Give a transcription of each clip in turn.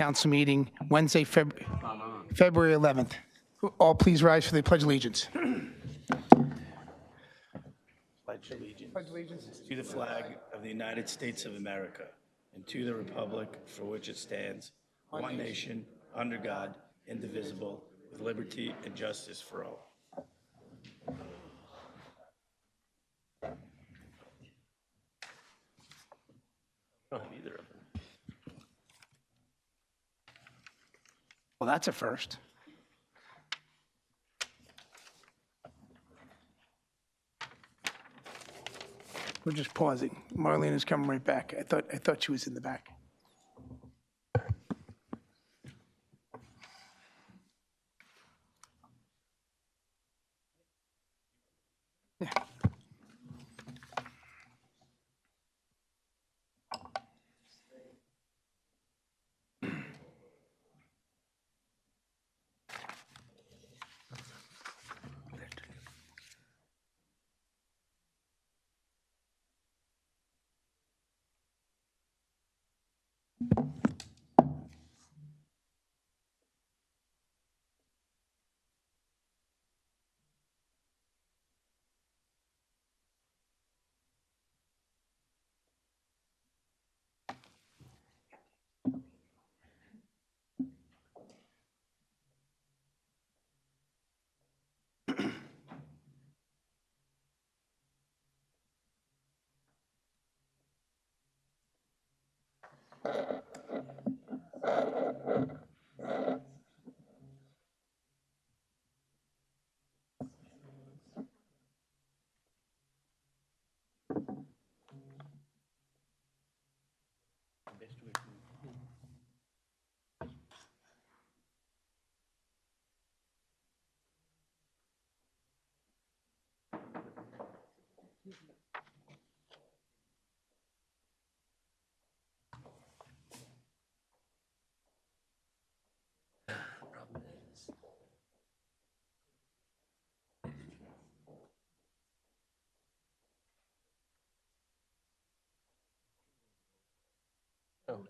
Council meeting Wednesday, February 11th. All please rise for the Pledge of Allegiance. Pledge allegiance to the flag of the United States of America and to the republic for which it stands, one nation, under God, indivisible, with liberty and justice for all. I don't have either of them. Well, that's a first. We're just pausing. Marlene is coming right back. I thought she was in the back. Yeah.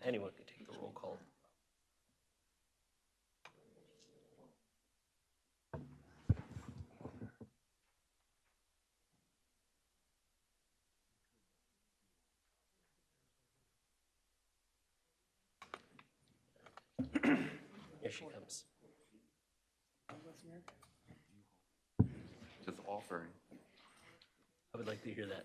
Anyone could take the roll call. Here she comes. Just offering. I would like to hear that.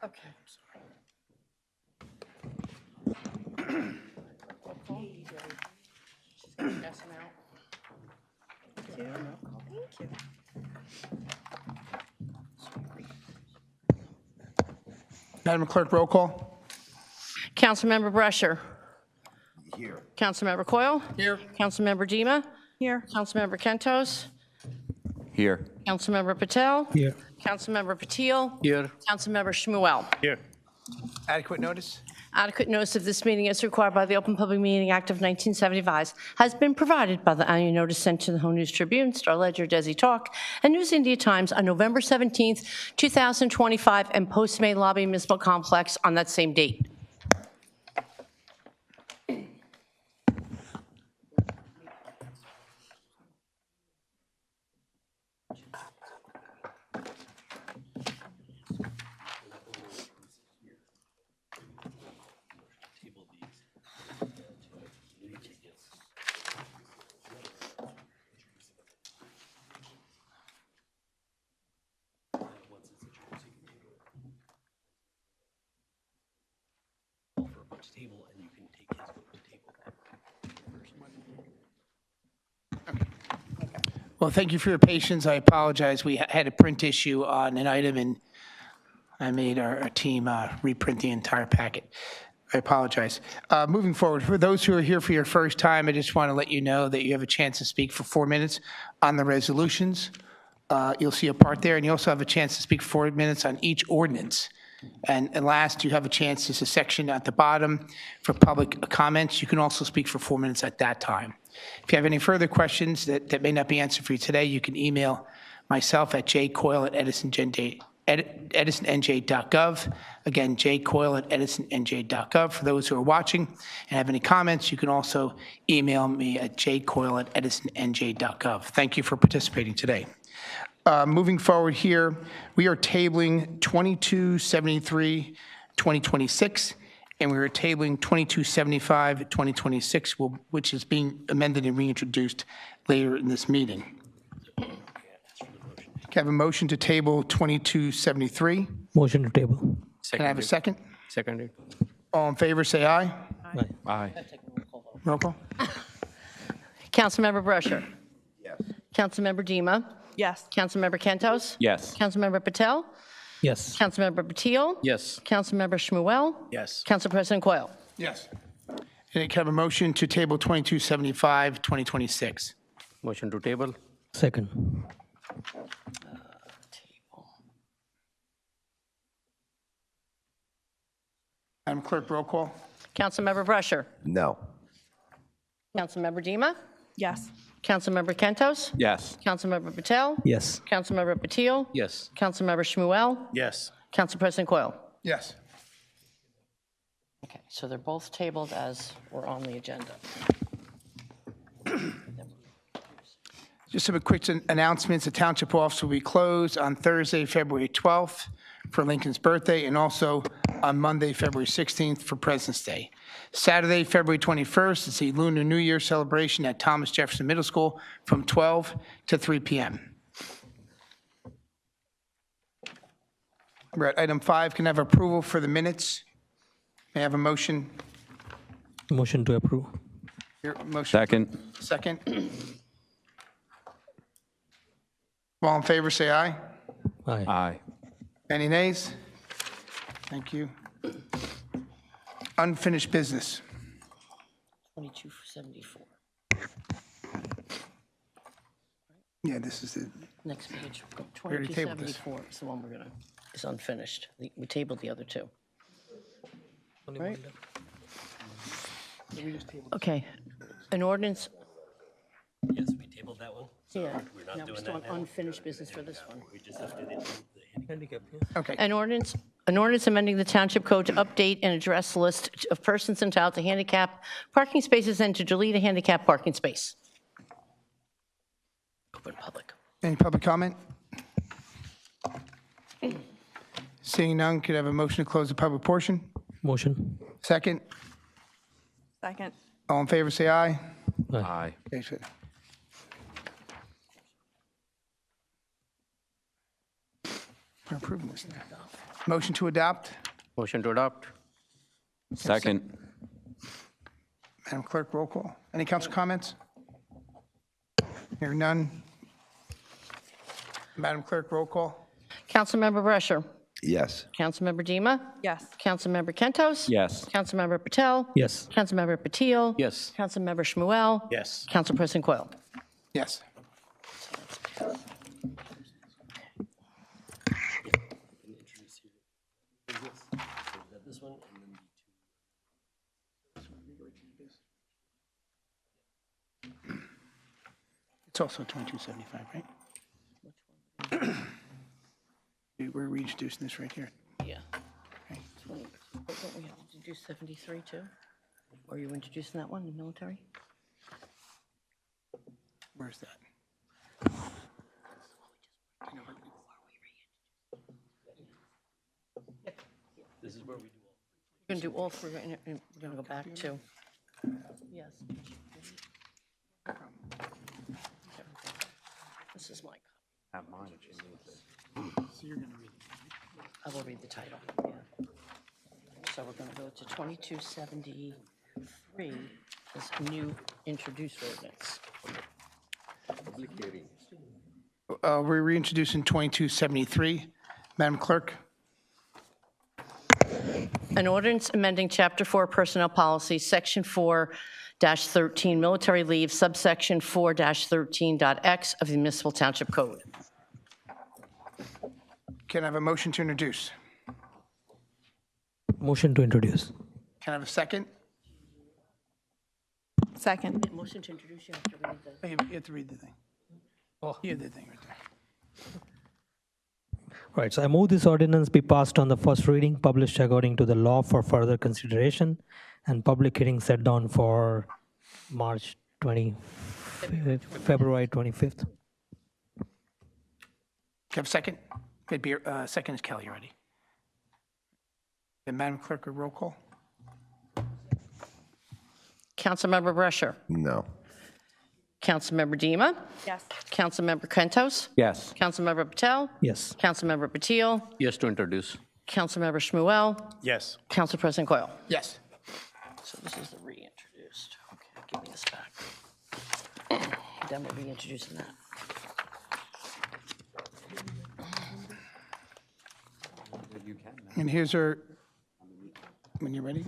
Okay. Pass them out. Thank you. Thank you. Madam Clerk, roll call. Councilmember Brescher. Here. Councilmember Coyle. Here. Councilmember Dima. Here. Councilmember Kentos. Here. Councilmember Patel. Here. Councilmember Patil. Here. Councilmember Shmuel. Here. Adequate notice? Adequate notice of this meeting as required by the Open Public Meeting Act of 1975 has been provided by the annual notice sent to the Home News Tribune, Star Ledger, Desi Talk, and News India Times on November 17th, 2025, and Postmaid Lobby Municipal Complex on that same date. Table and you can take his table. Well, thank you for your patience. I apologize. We had a print issue on an item, and I made our team reprint the entire packet. I apologize. Moving forward, for those who are here for your first time, I just want to let you know that you have a chance to speak for 4 minutes on the resolutions. You'll see a part there, and you also have a chance to speak for 4 minutes on each ordinance. And last, you have a chance, there's a section at the bottom for public comments. You can also speak for 4 minutes at that time. If you have any further questions that may not be answered for you today, you can email myself at jcoyle@edisonnj.gov. Again, jcoyle@edisonnj.gov. For those who are watching and have any comments, you can also email me at jcoyle@edisonnj.gov. Thank you for participating today. Moving forward here, we are tabling 2273, 2026, and we are tabling 2275, 2026, which is being amended and reintroduced later in this meeting. Can I have a motion to table 2273? Motion to table. Can I have a second? Seconded. All in favor, say aye. Aye. Roll call. Councilmember Brusher. Yes. Councilmember Dima. Yes. Councilmember Kentos. Yes. Councilmember Patel. Yes. Councilmember Patil. Yes. Councilmember Shmuel. Yes. Council President Coyle. Yes. And can I have a motion to table 2275, 2026? Motion to table. Second. Madam Clerk, roll call. Councilmember Brusher. No. Councilmember Dima. Yes. Councilmember Kentos. Yes. Councilmember Patel. Yes. Councilmember Patil. Yes. Councilmember Shmuel. Yes. Council President Coyle. Yes. Okay, so they're both tabled as were on the agenda. Just some quick announcements. The township office will be closed on Thursday, February 12th for Lincoln's birthday, and also on Monday, February 16th for President's Day. Saturday, February 21st is the Lunar New Year celebration at Thomas Jefferson Middle School from 12 to 3 p.m. We're at item 5. Can I have approval for the minutes? May I have a motion? Motion to approve. Here, motion. Second. Second. All in favor, say aye. Aye. Aye. Any nays? Thank you. Unfinished business. 2274. Yeah, this is it. Next page. already tabled this. 2274 is the one we're going to, is unfinished. We tabled the other two. Right? Okay. An ordinance, Yes, we tabled that one. yeah. We're not Now we're doing still on that now. unfinished business for this one. We just have to do the Handicap. Okay. An ordinance amending the Township Code to update and address the list of persons entitled to handicap parking spaces and to delete a handicap parking space. Open public. Any public comment? Seeing none, could I have a motion to close the public portion? Motion. Second. Second. All in favor, say aye. Aye. Okay, so- We're approving this now. Motion to adopt. Motion to adopt. Second. Madam Clerk, roll call. Any council comments? Hearing none. Madam Clerk, roll call. Councilmember Brusher. Yes. Councilmember Dima. Yes. Councilmember Kentos. Yes. Councilmember Patel. Yes. Councilmember Patil. Yes. Councilmember Shmuel. Yes. Council President Coyle. Yes. this one, and then It's also 2275, right? We're reintroducing this right here. Yeah. But don't we have to do 73 too? Or are you introducing that one, the military? Where's that? this is where we do all. We're going to do all three, and we're going to go back to, yes. This is my copy. Have mine if you need it. So you're going to read it. I will read the title, yeah. So we're going to go to 2273, this new introduced ordinance. We're reintroducing 2273. Madam Clerk? An ordinance amending Chapter 4 Personnel Policy, Section 4-13, Military Leave, subsection 4-13.x of the Municipal Township Code. Can I have a motion to introduce? Motion to introduce. Can I have a second? Second. Motion to introduce, you have to read the... Oh, you have to read the thing. Oh, you have the thing right there. Right, so I move this ordinance be passed on the first reading, published according to the law for further consideration, and public hearing set down for February 25th. Can I have a second? Maybe, second is Kelly already. And Madam Clerk, a roll call? Councilmember Brescher. No. Councilmember Dima. Yes. Councilmember Kentos. Yes. Councilmember Patel. Yes. Councilmember Patil. Yes to introduce. Councilmember Shmuel. Yes. Council President Coyle. Yes. So this is the reintroduced. Okay, give me this back. Then we're reintroducing that. And here's our, when you're ready.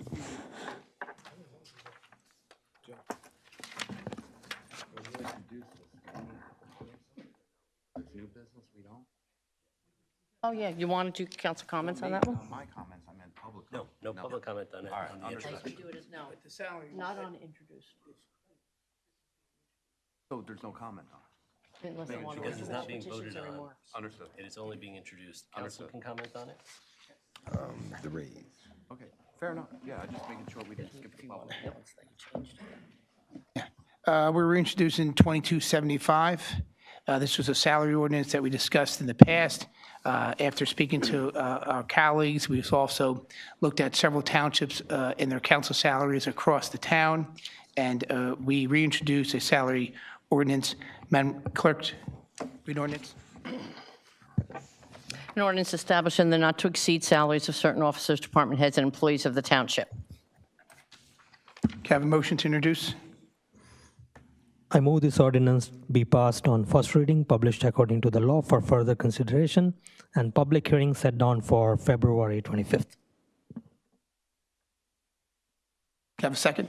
Oh, yeah, you wanted to council comments on that one? My comments, I meant public. No, no public comment on it. on the introduction. Do it as no, The salary. not on introduced. So there's no comment on Unless they want to Because it's not being petitions voted on. anymore. it. Understood. It is only being introduced. Council can comment on it? The raise. Okay, fair enough. Yeah, I'm just making sure we didn't skip the public. We're reintroducing 2275. This was a salary ordinance that we discussed in the past. After speaking to our colleagues, we've also looked at several townships and their council salaries across the town, and we reintroduced a salary ordinance. Madam Clerk, read ordinance. An ordinance establishing the not-to-exceed salaries of certain officers, department heads, and employees of the township. Can I have a motion to introduce? I move this ordinance be passed on first reading, published according to the law for further consideration, and public hearing set down for February 25th. Can I have a second?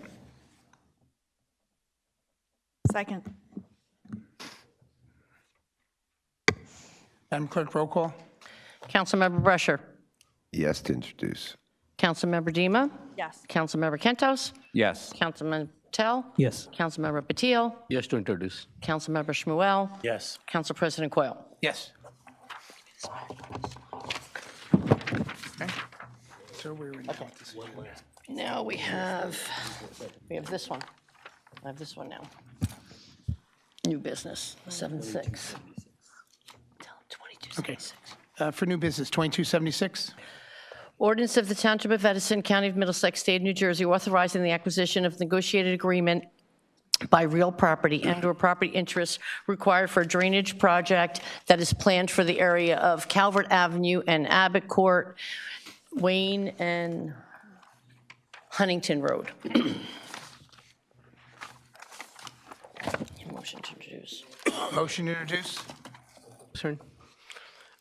Second. Madam Clerk, roll call. Councilmember Brescher. Yes to introduce. Councilmember Dima. Yes. Councilmember Kentos. Yes. Councilman Patel. Yes. Councilmember Patil. Yes to introduce. Councilmember Shmuel. Yes. Council President Coyle. Yes. Okay. So we're in this. Now we have this one. I have this one now. New business, 7-6. Okay. For new business, 2276. Ordinance of the Township of Edison, County of Middlesex, State of New Jersey, authorizing the acquisition of negotiated agreement by real property and/or property interests required for a drainage project that is planned for the area of Calvert Avenue and Abbott Court, Wayne and Huntington Road. Motion to introduce. Motion to introduce. Sir,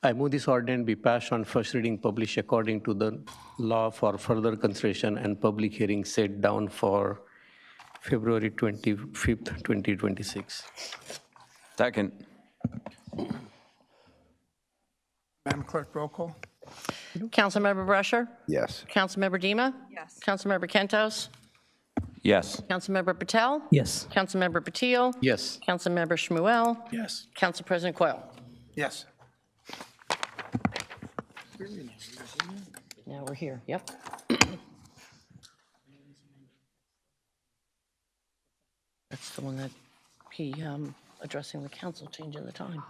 I move this ordinance be passed on first reading, published according to the law for further consideration and public hearing set down for February 25th, 2026. Second. Madam Clerk, roll call. Councilmember Brescher? Yes. Councilmember Dima? Yes. Councilmember Kentos? Yes. Councilmember Patel? Yes. Councilmember Patil? Yes. Councilmember Shmuel? Yes. Council President Coyle? Yes. Now we're here, yep. That's the one that he, addressing the council, changing the time.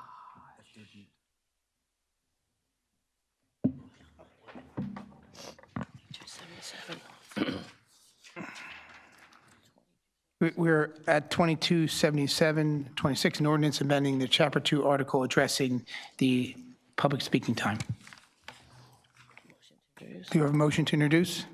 We're at 2277, 26, an ordinance amending the Chapter 2 article addressing the public speaking time. Do you have a motion to introduce?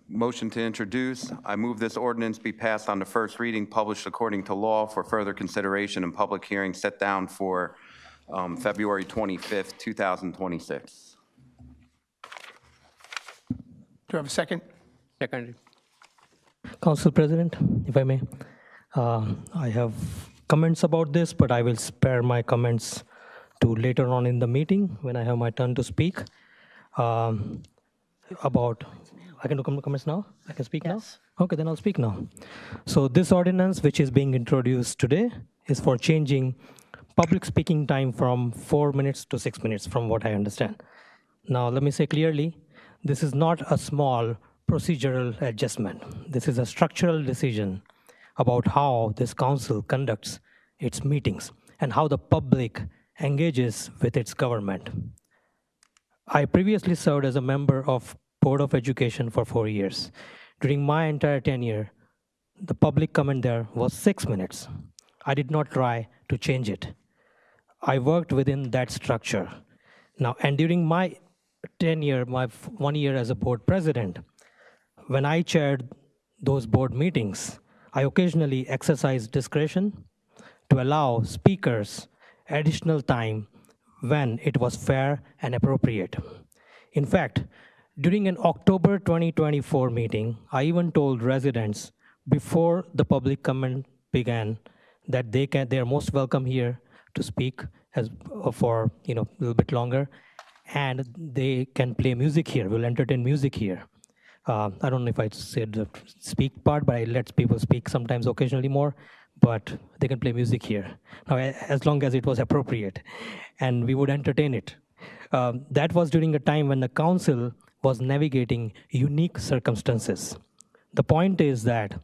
Motion to introduce. I move this ordinance be passed on the first reading, published according to law for further consideration and public hearing set down for February 25th, 2026. Do you have a second? Second. Council President, if I may, I have comments about this, but I will spare my comments to later on in the meeting when I have my turn to speak about, I can do comments now? I can speak now? Okay, then I'll speak now. So this ordinance, which is being introduced today, is for changing public speaking time from 4 minutes to 6 minutes, from what I understand. Now, let me say clearly, this is not a small procedural adjustment. This is a structural decision about how this council conducts its meetings and how the public engages with its government. I previously served as a member of Board of Education for 4 years. During my entire tenure, the public comment there was 6 minutes. I did not try to change it. I worked within that structure. Now, and during my tenure, my 1 year as a board president, when I chaired those board meetings, I occasionally exercised discretion to allow speakers additional time when it was fair and appropriate. In fact, during an October 2024 meeting, I even told residents before the public comment began that they are most welcome here to speak for a little bit longer, and they can play music here. We'll entertain music here. I don't know if I said the speak part, but I let people speak sometimes occasionally more, but they can play music here. Now, as long as it was appropriate, and we would entertain it. That was during a time when the council was navigating unique circumstances. The point is that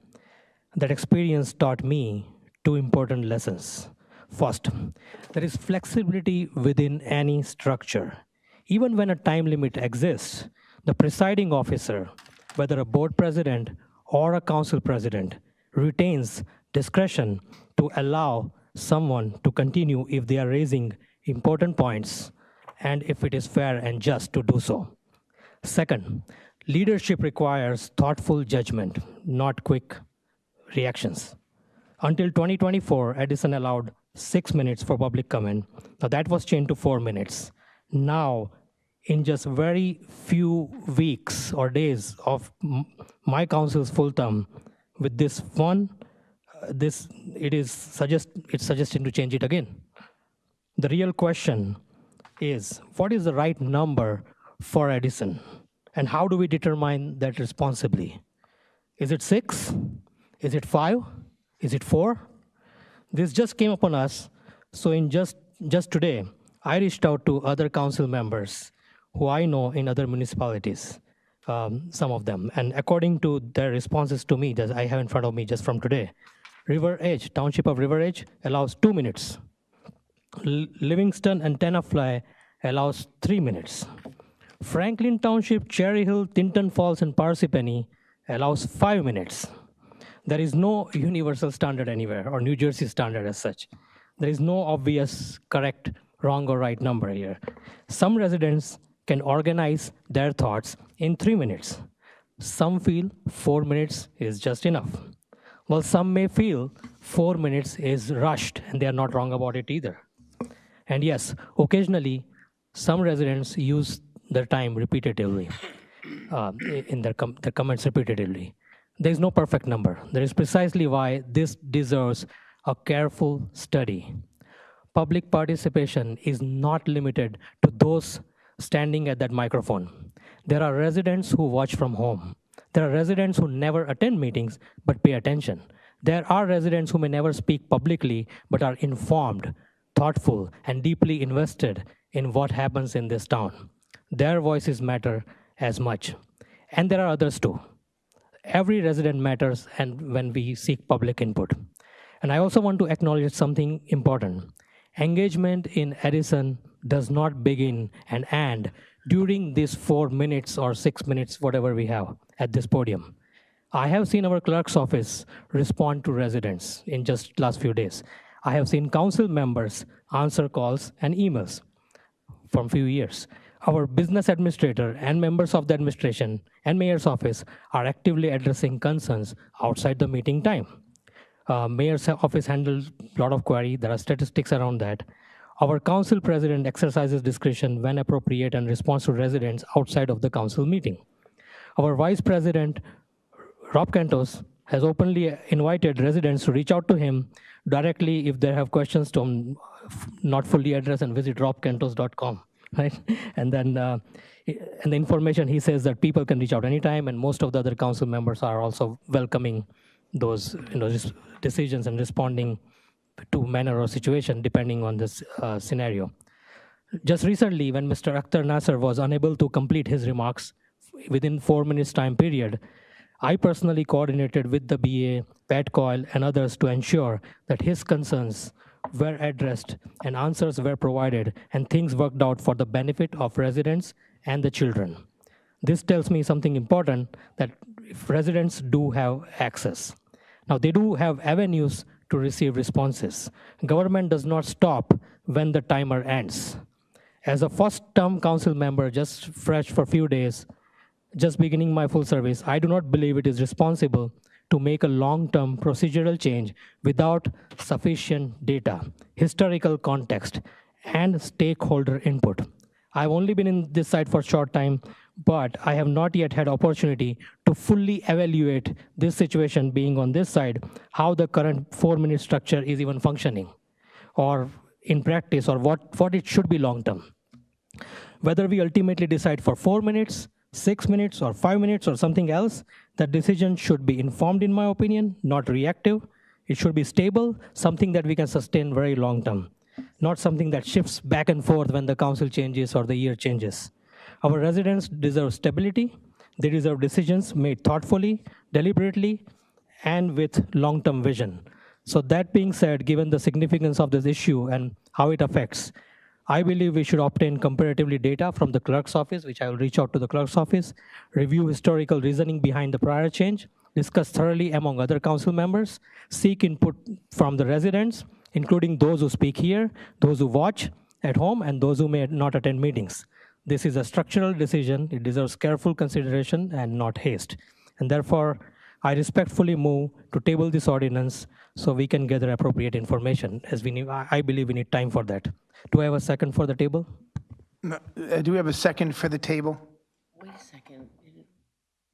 experience taught me two important lessons. First, there is flexibility within any structure. Even when a time limit exists, the presiding officer, whether a board president or a council president, retains discretion to allow someone to continue if they are raising important points and if it is fair and just to do so. Second, leadership requires thoughtful judgment, not quick reactions. Until 2024, Edison allowed 6 minutes for public comment. Now that was changed to 4 minutes. Now, in just very few weeks or days of my council's full term, with this one, it's suggesting to change it again. The real question is, what is the right number for Edison? And how do we determine that responsibly? Is it 6? Is it 5? Is it 4? This just came upon us, so in just today, I reached out to other council members who I know in other municipalities, some of them, and according to their responses to me that I have in front of me just from today, River Edge, Township of River Edge allows 2 minutes. Livingston and Tenafly allows 3 minutes. Franklin Township, Cherry Hill, Tinton Falls, and Parsippany allows 5 minutes. There is no universal standard anywhere, or New Jersey standard as such. There is no obvious correct, wrong, or right number here. Some residents can organize their thoughts in 3 minutes. Some feel 4 minutes is just enough. Well, some may feel 4 minutes is rushed, and they are not wrong about it either. And yes, occasionally, some residents use their time repetitively, in their comments repetitively. There is no perfect number. That is precisely why this deserves a careful study. Public participation is not limited to those standing at that microphone. There are residents who watch from home. There are residents who never attend meetings but pay attention. There are residents who may never speak publicly but are informed, thoughtful, and deeply invested in what happens in this town. Their voices matter as much. And there are others too. Every resident matters, and when we seek public input. And I also want to acknowledge something important. Engagement in Edison does not begin and end during these 4 minutes or 6 minutes, whatever we have at this podium. I have seen our clerk's office respond to residents in just last few days. I have seen council members answer calls and emails from few years. Our business administrator and members of the administration and mayor's office are actively addressing concerns outside the meeting time. Mayor's office handles a lot of query. There are statistics around that. Our council president exercises discretion when appropriate and responds to residents outside of the council meeting. Our vice president, Rob Cantos, has openly invited residents to reach out to him directly if they have questions not fully addressed and visit robcantos.com, right? And then and the information, he says that people can reach out anytime, and most of the other council members are also welcoming those decisions and responding to manner or situation depending on this scenario. Just recently, when Mr. Akhtar Nasser was unable to complete his remarks within 4 minutes time period, I personally coordinated with the BA, Pat Coyle, and others to ensure that his concerns were addressed and answers were provided and things worked out for the benefit of residents and the children. This tells me something important, that if residents do have access. Now, they do have avenues to receive responses. Government does not stop when the timer ends. As a first-term council member, just fresh for a few days, just beginning my full service, I do not believe it is responsible to make a long-term procedural change without sufficient data, historical context, and stakeholder input. I've only been in this site for a short time, but I have not yet had opportunity to fully evaluate this situation being on this side, how the current 4-minute structure is even functioning, or in practice, or what it should be long-term. Whether we ultimately decide for 4 minutes, 6 minutes, or 5 minutes, or something else, that decision should be informed, in my opinion, not reactive. It should be stable, something that we can sustain very long-term, not something that shifts back and forth when the council changes or the year changes. Our residents deserve stability. They deserve decisions made thoughtfully, deliberately, and with long-term vision. So that being said, given the significance of this issue and how it affects, I believe we should obtain comparatively data from the clerk's office, which I will reach out to the clerk's office, review historical reasoning behind the prior change, discuss thoroughly among other council members, seek input from the residents, including those who speak here, those who watch at home, and those who may not attend meetings. This is a structural decision. It deserves careful consideration and not haste. And therefore, I respectfully move to table this ordinance so we can gather appropriate information, as we need. I believe we need time for that. Do I have a second for the table? Do we have a second for the table? Wait a second.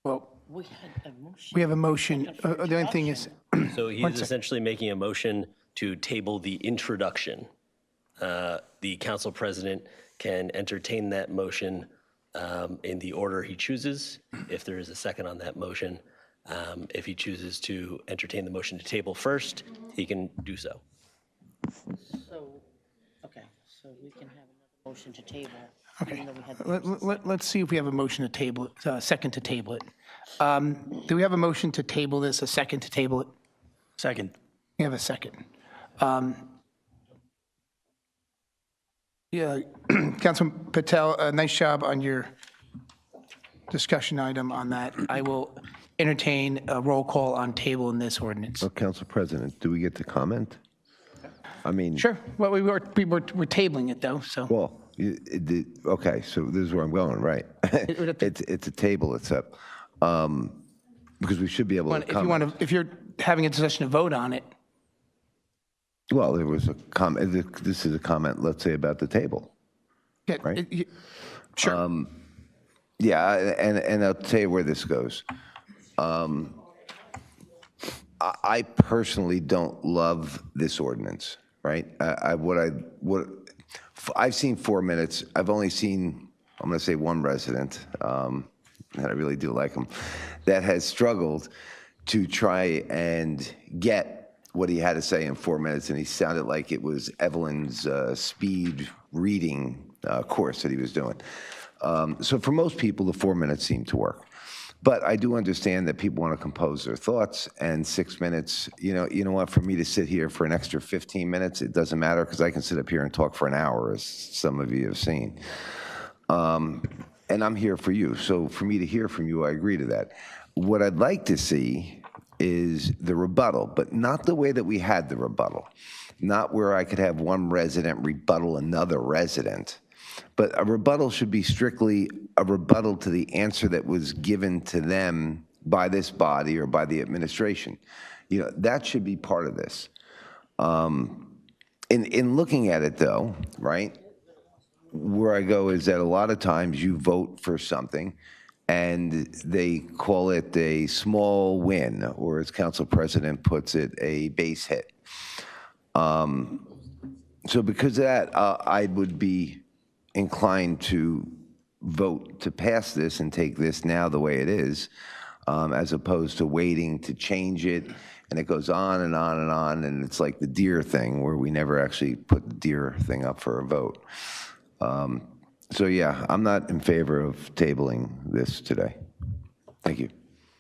Well, We had a motion. we have a motion. The only thing is, So he's essentially making a motion to table the introduction. The council president can entertain that motion in the order he chooses, if there is a second on that motion. If he chooses to entertain the motion to table first, he can do so. So, okay, so we can have another motion to table. okay. even though we had the Let's see if we have a motion to table it, second to table it. Do we have a motion to table this, a second to table it? Second. We have a second. Yeah, Councilman Patel, nice job on your discussion item on that. I will entertain a roll call on table in this ordinance. Well, Council President, do we get to comment? I mean, Sure, well, we're tabling it, though, so. well, okay, so this is where I'm going, right? It's a table, it's up, because we should be able to If you comment. want to, if you're having a discussion to vote on it, Well, there was a comment, this is a comment, let's say, about the table. yeah, Right. sure. Yeah, and I'll tell you where this goes. I personally don't love this ordinance, right? I've seen 4 minutes. I've only seen, I'm going to say one resident, and I really do like him, that has struggled to try and get what he had to say in 4 minutes, and he sounded like it was Evelyn's speed reading course that he was doing. So for most people, the 4 minutes seem to work. But I do understand that people want to compose their thoughts, and 6 minutes, you know what, for me to sit here for an extra 15 minutes, it doesn't matter, because I can sit up here and talk for an hour, as some of you have seen. And I'm here for you. So for me to hear from you, I agree to that. What I'd like to see is the rebuttal, but not the way that we had the rebuttal. Not where I could have one resident rebuttal another resident. But a rebuttal should be strictly a rebuttal to the answer that was given to them by this body or by the administration. You know, that should be part of this. In looking at it, though, right, where I go is that a lot of times you vote for something and they call it a small win, or as Council President puts it, a base hit. So because of that, I would be inclined to vote to pass this and take this now the way it is, as opposed to waiting to change it, and it goes on and on and on, and it's like the deer thing where we never actually put the deer thing up for a vote. So yeah, I'm not in favor of tabling this today. Thank you.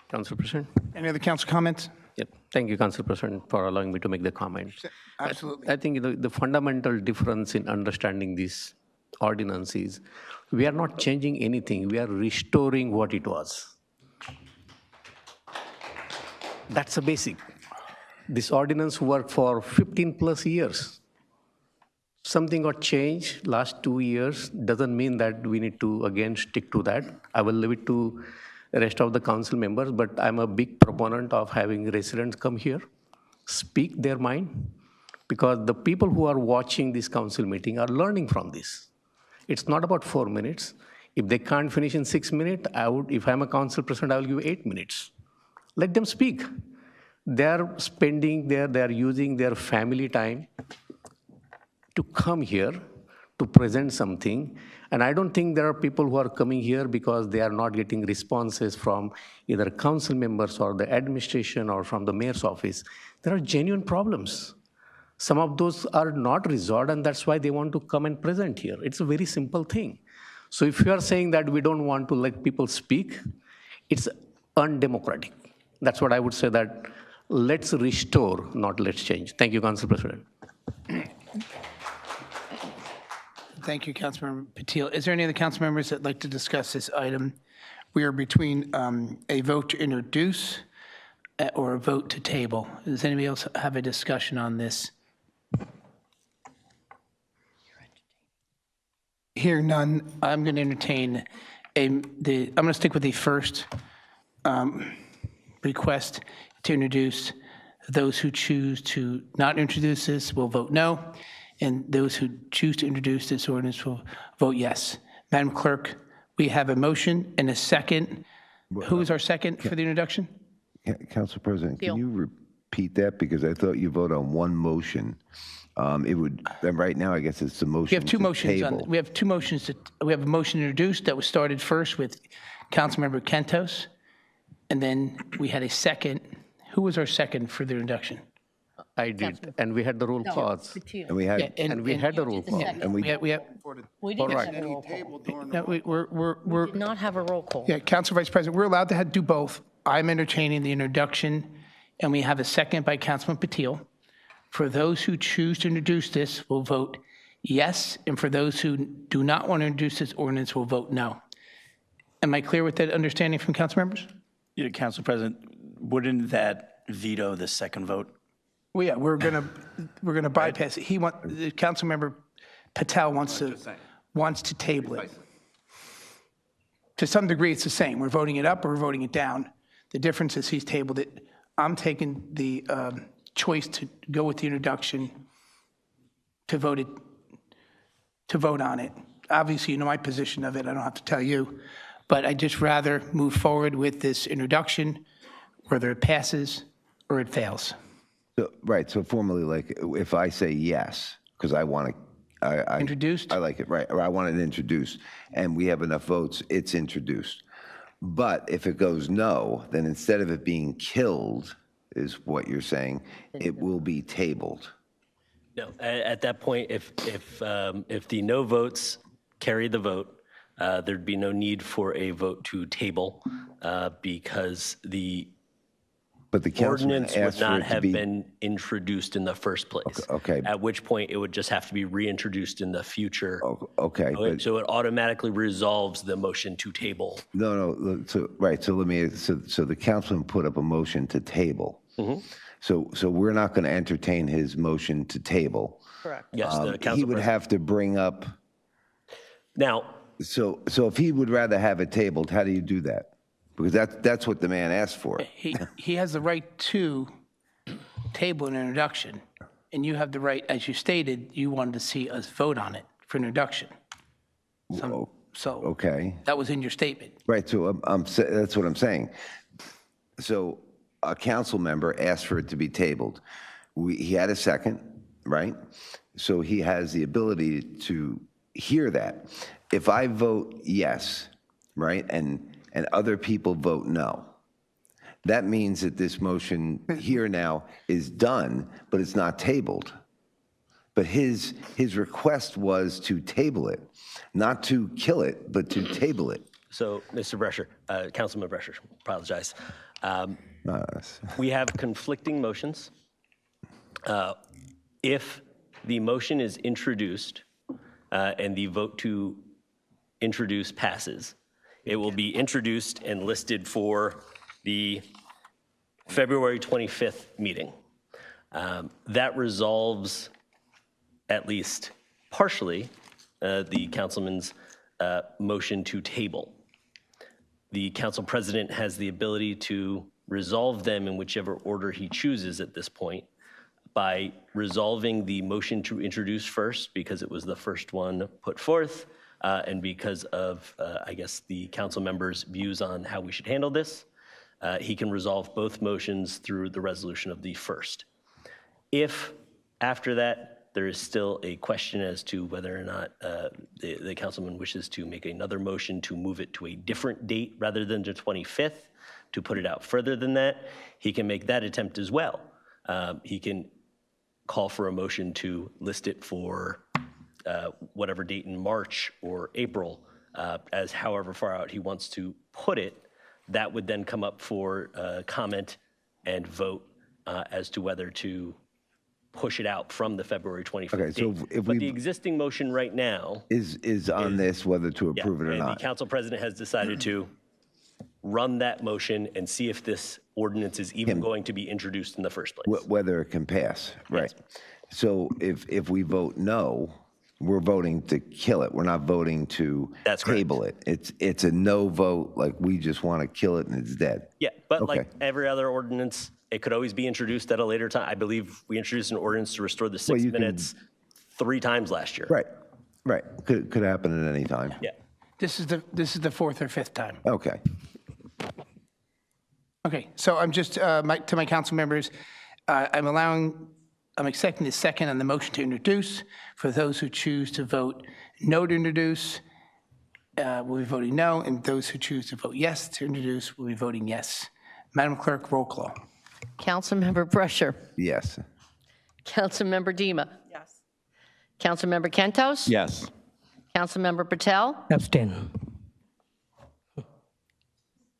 Council President? Any other council comments? Yep. Thank you, Council President, for allowing me to make the comment. Absolutely. I think the fundamental difference in understanding this ordinance is we are not changing anything. We are restoring what it was. That's the basic. This ordinance worked for 15 plus years. Something got changed last 2 years. Doesn't mean that we need to again stick to that. I will leave it to the rest of the council members, but I'm a big proponent of having residents come here, speak their mind, because the people who are watching this council meeting are learning from this. It's not about 4 minutes. If they can't finish in 6 minutes, if I'm a council president, I will give 8 minutes. Let them speak. They're they're using their family time to come here to present something. And I don't think there are people who are coming here because they are not getting responses from either council members or the administration or from the mayor's office. There are genuine problems. Some of those are not resolved, and that's why they want to come and present here. It's a very simple thing. So if you are saying that we don't want to let people speak, it's undemocratic. That's what I would say, that let's restore, not let's change. Thank you, Council President. Thank you, Councilmember Patil. Is there any other council members that'd like to discuss this item? We are between a vote to introduce or a vote to table. Does anybody else have a discussion on this? Hearing none, I'm going to entertain I'm going to stick with the first request to introduce. Those who choose to not introduce this will vote no, and those who choose to introduce this ordinance will vote yes. Madam Clerk, we have a motion and a second. Who is our second for the introduction? Council President, can you repeat that? Because I thought you vote on one motion. It would, and right now, I guess it's the motion. We have two motions on, table. we have two motions. We have a motion introduced that was started first with Councilmember Kentos, and then we had a second. Who was our second for the introduction? I did, and we had the roll calls. And we had, And we had the roll call. and we, We have, We didn't All right. have a roll call. no, we're, Did not have a roll call. yeah, Council Vice President, we're allowed to do both. I'm entertaining the introduction, and we have a second by Councilman Patil. For those who choose to introduce this, will vote yes, and for those who do not want to introduce this ordinance, will vote no. Am I clear with that understanding from council members? Yeah, Council President, wouldn't that veto the second vote? Well, yeah, we're gonna bypass it. The Councilmember Patel wants to table it. To some degree, it's the same. We're voting it up or we're voting it down. The difference is he's tabled it. I'm taking the choice to go with the introduction, to vote on it. Obviously, you know my position of it. I don't have to tell you, but I'd just rather move forward with this introduction, whether it passes or it fails. so, right, so formally, like, if I say yes, because I want to, Introduced? I like it, right, or I want it introduced, and we have enough votes, it's introduced. But if it goes no, then instead of it being killed, is what you're saying, it will be tabled. No, at that point, if the no votes carry the vote, there'd be no need for a vote to table because the But the councilman ordinance would asked for not it to have be. been introduced in the first place. Okay. At which point, it would just have to be reintroduced in the future. Okay, but, So it automatically resolves the motion to table. no, so, right, so let me, so the councilman put up a motion to table. Mm-hmm. So we're not going to entertain his motion to table. Correct. Yes, the He council would president. have to bring up, Now, so if he would rather have it tabled, how do you do that? Because that's what the man asked for. He has the right to table an introduction, and you have the right, as you stated, you wanted to see us vote on it for introduction. So Okay, that was in your statement. right, so that's what I'm saying. So a council member asked for it to be tabled. He had a second, right? So he has the ability to hear that. If I vote yes, right, and other people vote no, that means that this motion here now is done, but it's not tabled. But his request was to table it, not to kill it, but to table it. So, Mr. Brescher, Councilman Brescher, apologize. We have conflicting motions. If the motion is introduced and the vote to introduce passes, it will be introduced and listed for the February 25th meeting. That resolves, at least partially, the councilman's motion to table. The council president has the ability to resolve them in whichever order he chooses at this point by resolving the motion to introduce first because it was the first one put forth and because of, I guess, the council members' views on how we should handle this. He can resolve both motions through the resolution of the first. If after that there is still a question as to whether or not the councilman wishes to make another motion to move it to a different date rather than the 25th, to put it out further than that, he can make that attempt as well. He can call for a motion to list it for whatever date in March or April, as however far out he wants to put it. That would then come up for comment and vote as to whether to push it out from the February 25th Okay, so date. if But we- the existing motion right now Is on this whether to yeah, approve it or and not. the council president has decided to run that motion and see if this ordinance is even going to be introduced in the first place. Whether it can pass, right? So if we vote no, we're voting to kill it. We're not voting to That's correct. table it. It's a no vote, like we just want to kill it and it's dead. Yeah, but like Okay. every other ordinance, it could always be introduced at a later time. I believe we introduced an ordinance to restore the 6 you can- minutes 3 times last year. Right. Could happen at any time. Yeah. This is the fourth or fifth time. Okay. Okay, so I'm just, to my council members, I'm accepting the second on the motion to introduce. For those who choose to vote no to introduce, we'll be voting no, and those who choose to vote yes to introduce will be voting yes. Madam Clerk, roll call. Councilmember Brescher. Yes. Councilmember Dima. Yes. Councilmember Kentos. Yes. Councilmember Patel. Abstain.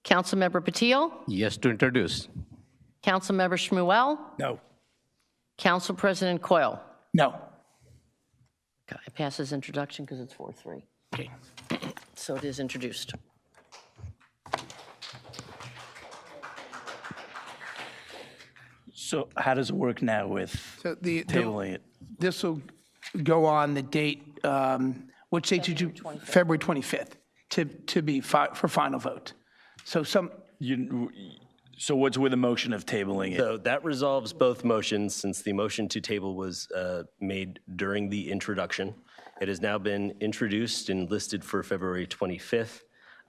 Councilmember Patil. Yes to introduce. Councilmember Shmuel. No. Council President Coyle. No. Okay, it passes introduction because it's 4-3. Okay. So it is introduced. So how does it work now with So tabling it? this will go on the date, which date did you? February 25th, to be for final vote. So So what's with the motion of tabling it? So that resolves both motions since the motion to table was made during the introduction. It has now been introduced and listed for February 25th.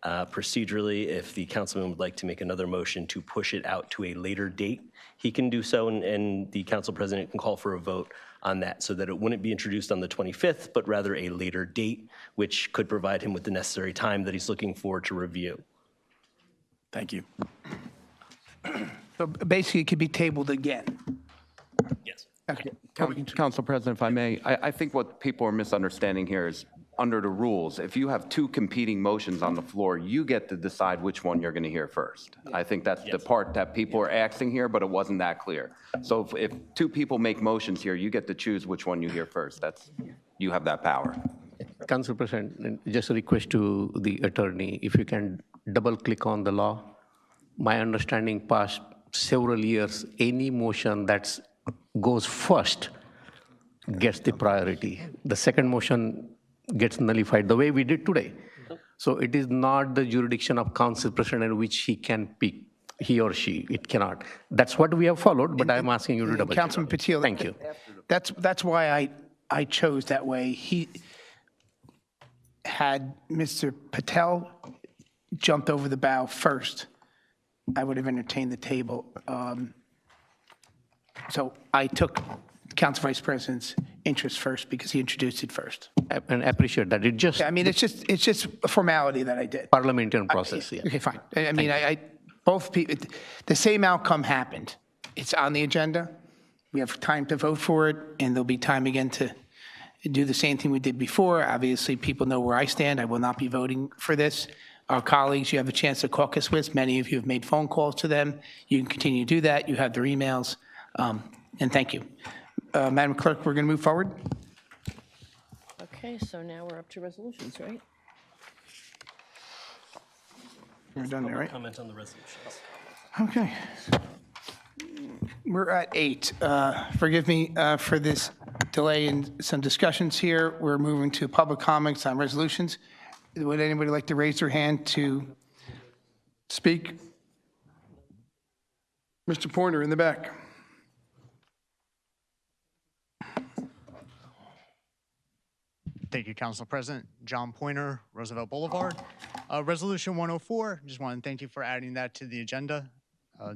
Procedurally, if the councilman would like to make another motion to push it out to a later date, he can do so, and the council president can call for a vote on that so that it wouldn't be introduced on the 25th, but rather a later date, which could provide him with the necessary time that he's looking for to review. Thank you. So basically, it could be tabled again. Yes. Okay. Council President, if I may, I think what people are misunderstanding here is, under the rules, if you have two competing motions on the floor, you get to decide which one you're going to hear first. I think that's the part that people are asking here, but it wasn't that clear. So if two people make motions here, you get to choose which one you hear first. You have that power. Council President, just a request to the attorney, if you can double click on the law. My understanding past several years, any motion that goes first gets the priority. The second motion gets nullified, the way we did today. So it is not the jurisdiction of council president which he can pick, he or she, it cannot. That's what we have followed, but I'm asking you to double check. Councilman Patil. Thank you. That's why I chose that way. He had Mr. Patel jumped over the bow first, I would have entertained the table. So I took Council Vice President's interest first because he introduced it first. And I appreciate that. It just I mean, it's just a formality that I did. parliamentarian process, yeah. Okay, fine. I mean, both people, the same outcome happened. It's on the agenda. We have time to vote for it, and there'll be time again to do the same thing we did before. Obviously, people know where I stand. I will not be voting for this. Our colleagues, you have a chance to caucus with. Many of you have made phone calls to them. You can continue to do that. You have their emails. And thank you. Madam Clerk, we're going to move forward. Okay, so now we're up to resolutions, right? We're done there, right? Comment on the resolutions. Okay. We're at 8. Forgive me for this delay in some discussions here. We're moving to public comments on resolutions. Would anybody like to raise their hand to speak? Mr. Pointer in the back. Thank you, Council President. John Pointer, Roosevelt Boulevard. Resolution 104, just want to thank you for adding that to the agenda.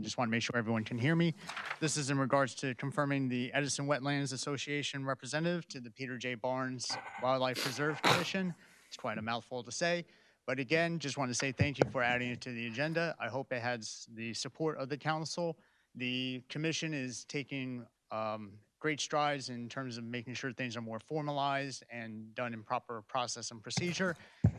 Just want to make sure everyone can hear me. This is in regards to confirming the Edison Wetlands Association representative to the Peter J. Barnes Wildlife Preserve Commission. It's quite a mouthful to say, but again, just want to say thank you for adding it to the agenda. I hope it has the support of the council. The commission is taking great strides in terms of making sure things are more formalized and done in proper process and procedure.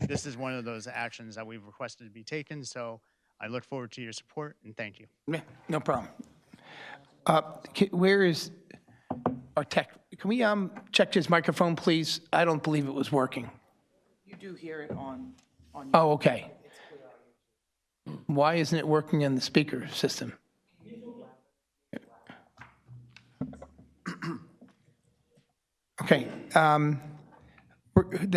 This is one of those actions that we've requested to be taken, so I look forward to your support, and thank you. Yeah, no problem. Where is our tech? Can we check his microphone, please? I don't believe it was working. You do hear it on Oh, okay. Why isn't it working in the speaker system? Okay. The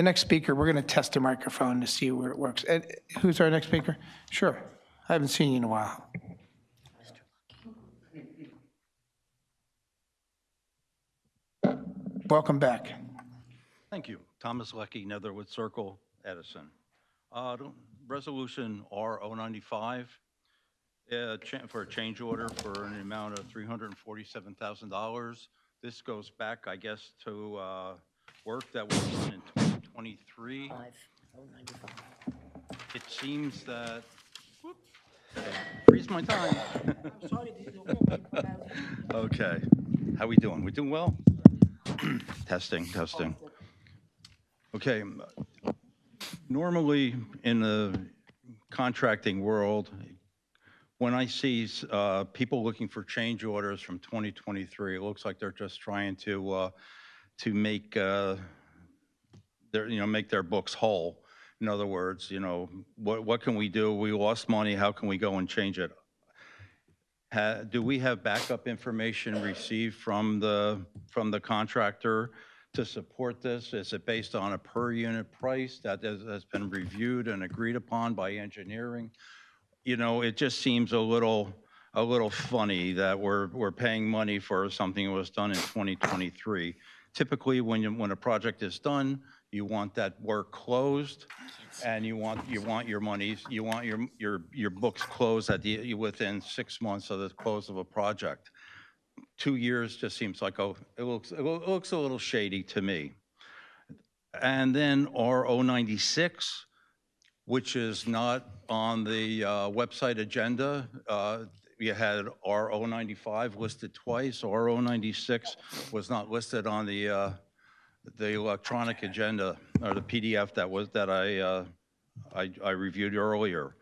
next speaker, we're going to test the microphone to see where it works. And who's our next speaker? Sure. I haven't seen you in a while. Welcome back. Thank you. Thomas Leckie, Netherwood Circle, Edison. Resolution R095 for a change order for an amount of $347,000. This goes back, I guess, to work that was done in 2023. It seems that, freeze my time. Okay, how we doing? We doing well? Testing. Okay, normally in the contracting world, when I see people looking for change orders from 2023, it looks like they're just trying to make make their books whole. In other words, what can we do? We lost money. How can we go and change it? Do we have backup information received from the contractor to support this? Is it based on a per unit price that has been reviewed and agreed upon by engineering? It just seems a little funny that we're paying money for something that was done in 2023. Typically, when a project is done, you want that work closed, and you want your monies, you want your books closed within 6 months of the close of a project. 2 years just seems like it looks a little shady to me. And then R096, which is not on the website agenda. You had R095 listed twice. R096 was not listed on the electronic agenda or the PDF that I reviewed earlier.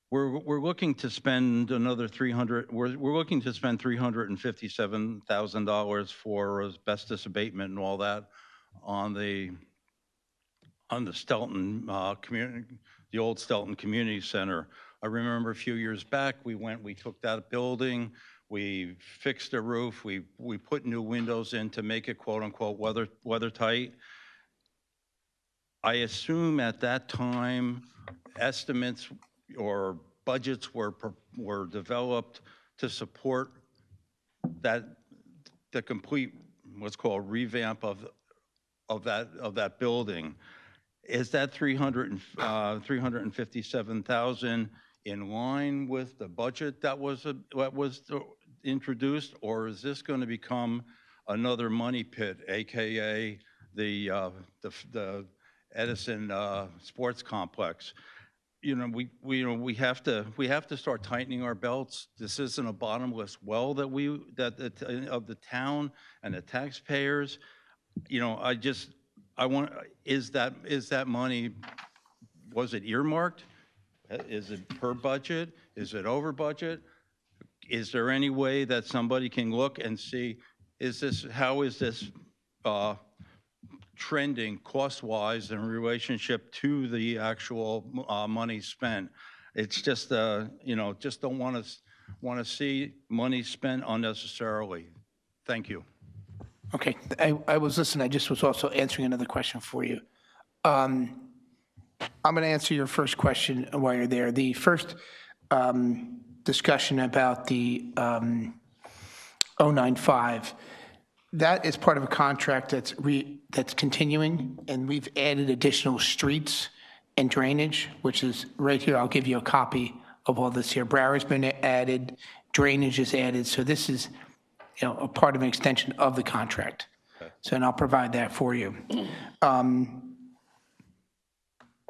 We're looking to spend another we're looking to spend $357,000 for asbestos abatement and all that on the Stelton community, the old Stelton Community Center. I remember a few years back, we took that building, we fixed the roof, we put new windows in to make it quote unquote weather tight. I assume at that time, estimates or budgets were developed to support the complete what's called revamp of that building. Is that $357,000 in line with the budget that was introduced, or is this going to become another money pit, AKA the Edison Sports Complex? We have to start tightening our belts. This isn't a bottomless well of the town and the taxpayers. Is that money, was it earmarked? Is it per budget? Is it over budget? Is there any way that somebody can look and see, how is this trending cost-wise in relationship to the actual money spent? It's just, just don't want to see money spent unnecessarily. Thank you. Okay, I was listening. I just was also answering another question for you. I'm going to answer your first question while you're there. The first discussion about the 095, that is part of a contract that's continuing, and we've added additional streets and drainage, which is right here. I'll give you a copy of all this here. Broward's been added, drainage is added, so this is a part of an extension of the contract. Okay. So, and I'll provide that for you.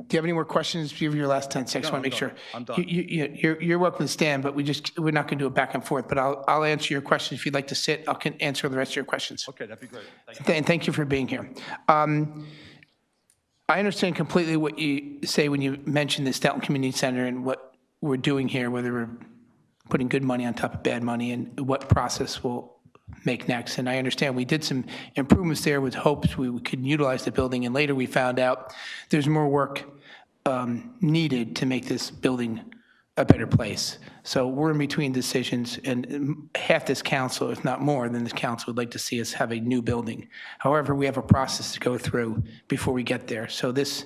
Do you have any more questions? Give your last 10 seconds. I want to make sure. I'm done. You're welcome to stand, but we're not going to do it back and forth. But I'll answer your questions. If you'd like to sit, I can answer the rest of your questions. Okay, that'd be great. Thank you. And thank you for being here. I understand completely what you say when you mention the Stoughton Community Center and what we're doing here, whether we're putting good money on top of bad money and what process we'll make next. And I understand we did some improvements there with hopes we could utilize the building, and later we found out there's more work needed to make this building a better place. So we're in between decisions, and half this council, if not more than this council, would like to see us have a new building. However, we have a process to go through before we get there. So this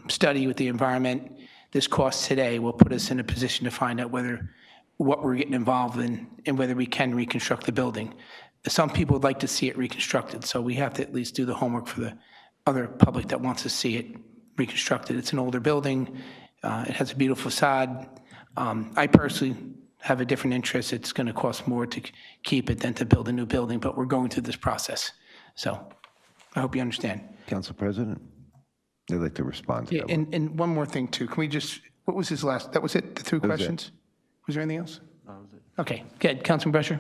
study with the environment, this cost today will put us in a position to find out what we're getting involved in and whether we can reconstruct the building. Some people would like to see it reconstructed, so we have to at least do the homework for the other public that wants to see it reconstructed. It's an older building. It has a beautiful facade. I personally have a different interest. It's going to cost more to keep it than to build a new building, but we're going through this process. So I hope you understand. Council President, I'd like to respond to that. And one more thing, too. Can we just, what was his last, that was it, the three questions? Was there anything else? That was it. Okay, good. Councilman Brescher?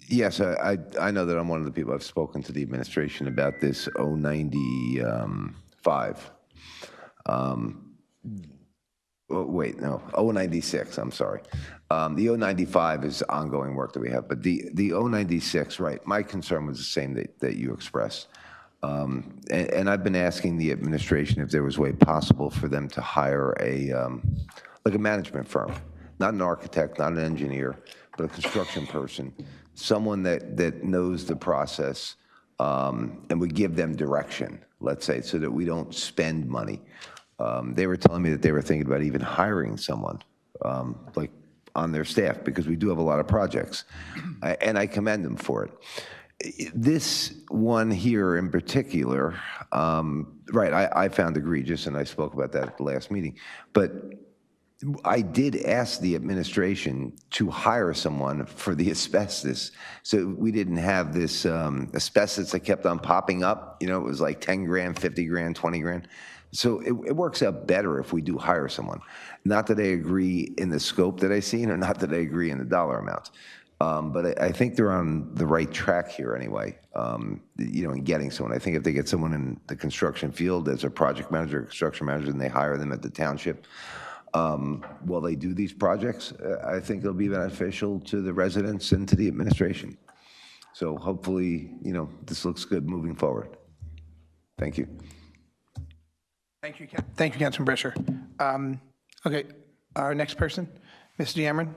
Yes, I know that I'm one of the people. I've spoken to the administration about this 095. Wait, no, 096, I'm sorry. The 095 is ongoing work that we have, but the 096, right, my concern was the same that you expressed. And I've been asking the administration if there was a way possible for them to hire like a management firm, not an architect, not an engineer, but a construction person, someone that knows the process and would give them direction, let's say, so that we don't spend money. They were telling me that they were thinking about even hiring someone like on their staff, because we do have a lot of projects, and I commend them for it. This one here in particular, right, I found egregious, and I spoke about that at the last meeting, but I did ask the administration to hire someone for the asbestos, so we didn't have this asbestos that kept on popping up. It was like 10 grand, 50 grand, 20 grand. So it works out better if we do hire someone. Not that I agree in the scope that I see, or not that I agree in the dollar amount. But I think they're on the right track here anyway, in getting someone. I think if they get someone in the construction field as a project manager, construction manager, and they hire them at the township, while they do these projects, I think it'll be beneficial to the residents and to the administration. So hopefully, this looks good moving forward. Thank you. Thank you, Councilman Brescher. Okay, our next person, Ms. Deamron.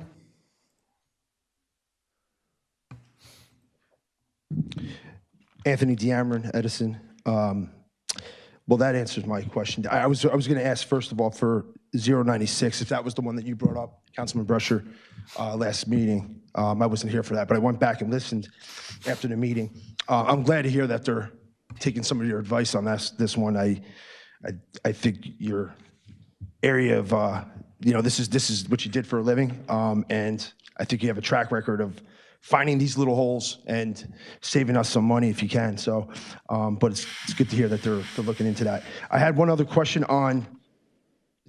Anthony Deamron, Edison. Well, that answers my question. I was going to ask, first of all, for 096, if that was the one that you brought up, Councilman Brescher, last meeting. I wasn't here for that, but I went back and listened after the meeting. I'm glad to hear that they're taking some of your advice on this one. I think your area of this is what you did for a living, and I think you have a track record of finding these little holes and saving us some money if you can. So, but it's good to hear that they're looking into that. I had one other question on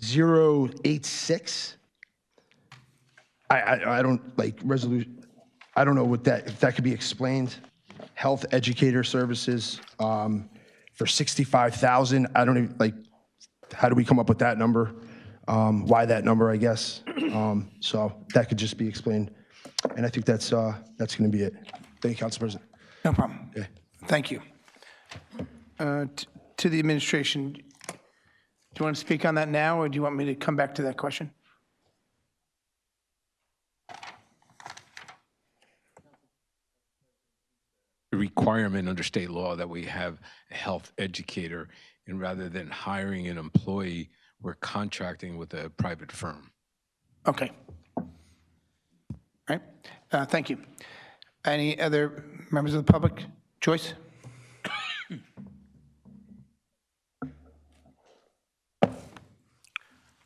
086. I don't like resolution. I don't know what that, if that could be explained. Health educator services for 65,000. I don't even like. How do we come up with that number? Why that number? I guess. So that could just be explained. And I think that's going to be it. Thank you, Council President. No problem. Okay. Thank you. To the administration, do you want to speak on that now, or do you want me to come back to that question? Requirement under state law that we have a health educator, and rather than hiring an employee, we're contracting with a private firm. Okay. All right. Thank you. Any other members of the public? Joyce?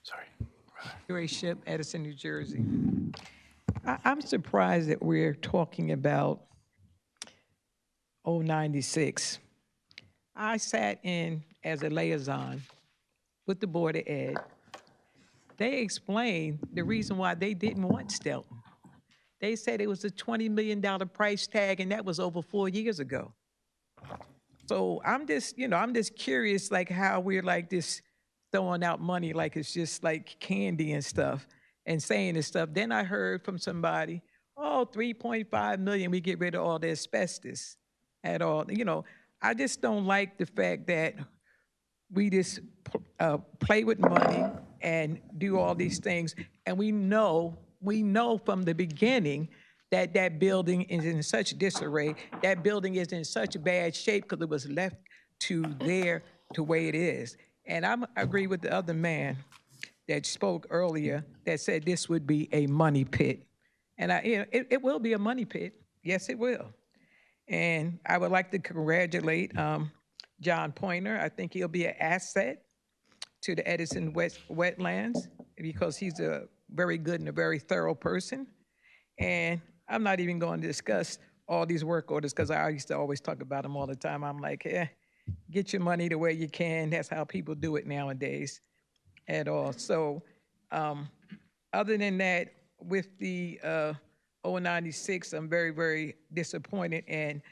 Sorry. Joyce Ship, Edison, New Jersey. I'm surprised that we're talking about 096. I sat in as a liaison with the Board of Ed. They explained the reason why they didn't want Stelton. They said it was a $20 million price tag, and that was over 4 years ago. So I'm just curious, like how we're like this throwing out money like it's just like candy and stuff and saying this stuff. Then I heard from somebody, oh, 3.5 million, we get rid of all the asbestos at all. I just don't like the fact that we just play with money and do all these things. And we know from the beginning that that building is in such disarray, that building is in such bad shape because it was left to the way it is. And I agree with the other man that spoke earlier that said this would be a money pit. And it will be a money pit. Yes, it will. And I would like to congratulate John Pointer. I think he'll be an asset to the Edison wetlands because he's a very good and a very thorough person. And I'm not even going to discuss all these work orders because I used to always talk about them all the time. I'm like, get your money the way you can. That's how people do it nowadays at all. So other than that, with the 096, I'm very, very disappointed in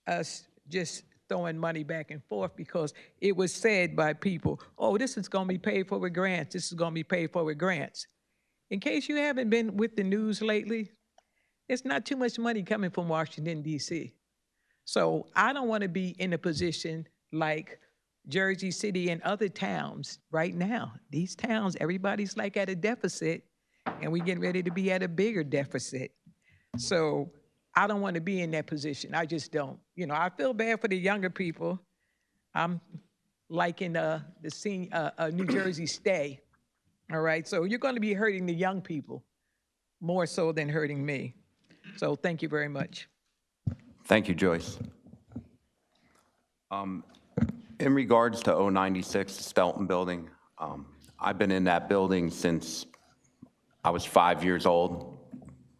us just throwing money back and forth because it was said by people, oh, this is going to be paid for with grants. This is going to be paid for with grants. In case you haven't been with the news lately, it's not too much money coming from Washington, D.C. So I don't want to be in a position like Jersey City and other towns right now. These towns, everybody's like at a deficit, and we're getting ready to be at a bigger deficit. So I don't want to be in that position. I just don't. I feel bad for the younger people. I'm like in the New Jersey stay. All right, so you're going to be hurting the young people more so than hurting me. So thank you very much. Thank you, Joyce. In regards to 096, the Stelton building, I've been in that building since I was 5 years old.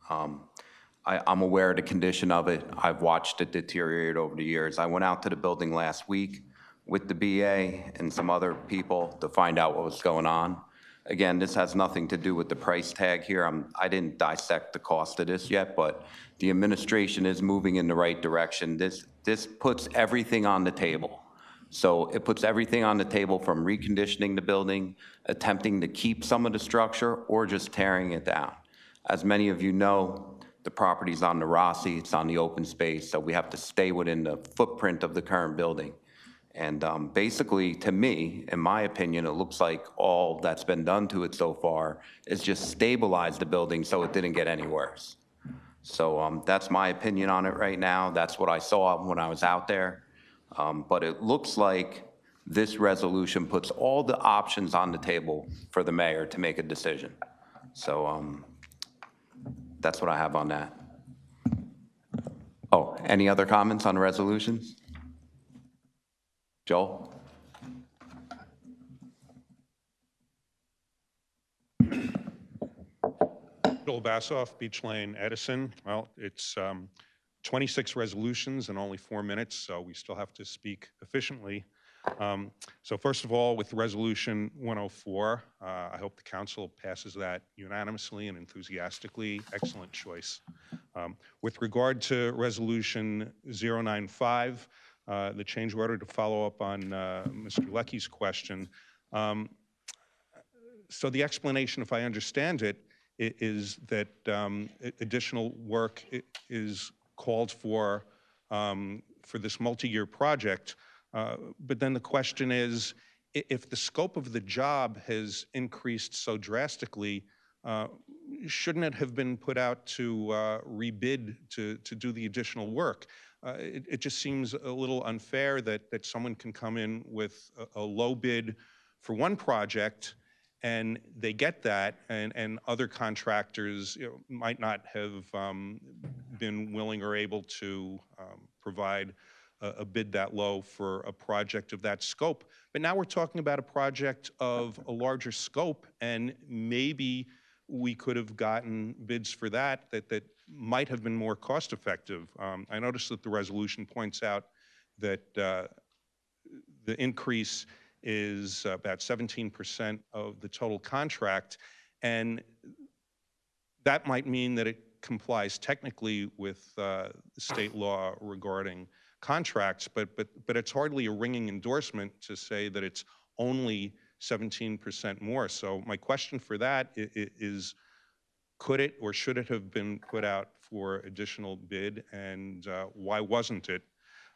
I'm aware of the condition of it. I've watched it deteriorate over the years. I went out to the building last week with the BA and some other people to find out what was going on. Again, this has nothing to do with the price tag here. I didn't dissect the cost of this yet, but the administration is moving in the right direction. This puts everything on the table. So it puts everything on the table from reconditioning the building, attempting to keep some of the structure, or just tearing it down. As many of you know, the property's on the Rossi, it's on the open space, so we have to stay within the footprint of the current building. And basically, to me, in my opinion, it looks like all that's been done to it so far is just stabilize the building so it didn't get any worse. So that's my opinion on it right now. That's what I saw when I was out there. But it looks like this resolution puts all the options on the table for the mayor to make a decision. So that's what I have on that. Oh, any other comments on the resolutions? Joel? Bill Bassoff, Beach Lane, Edison. Well, it's 26 resolutions in only 4 minutes, so we still have to speak efficiently. So first of all, with Resolution 104, I hope the council passes that unanimously and enthusiastically. Excellent choice. With regard to Resolution 095, the change order to follow up on Mr. Lecky's question. So the explanation, if I understand it, is that additional work is called for this multi-year project. But then the question is, if the scope of the job has increased so drastically, shouldn't it have been put out to rebid to do the additional work? It just seems a little unfair that someone can come in with a low bid for one project and they get that, and other contractors might not have been willing or able to provide a bid that low for a project of that scope. But now we're talking about a project of a larger scope, and maybe we could have gotten bids for that might have been more cost effective. I noticed that the resolution points out that the increase is about 17% of the total contract, and that might mean that it complies technically with state law regarding contracts, but it's hardly a ringing endorsement to say that it's only 17% more. So my question for that is, could it or should it have been put out for additional bid, and why wasn't it?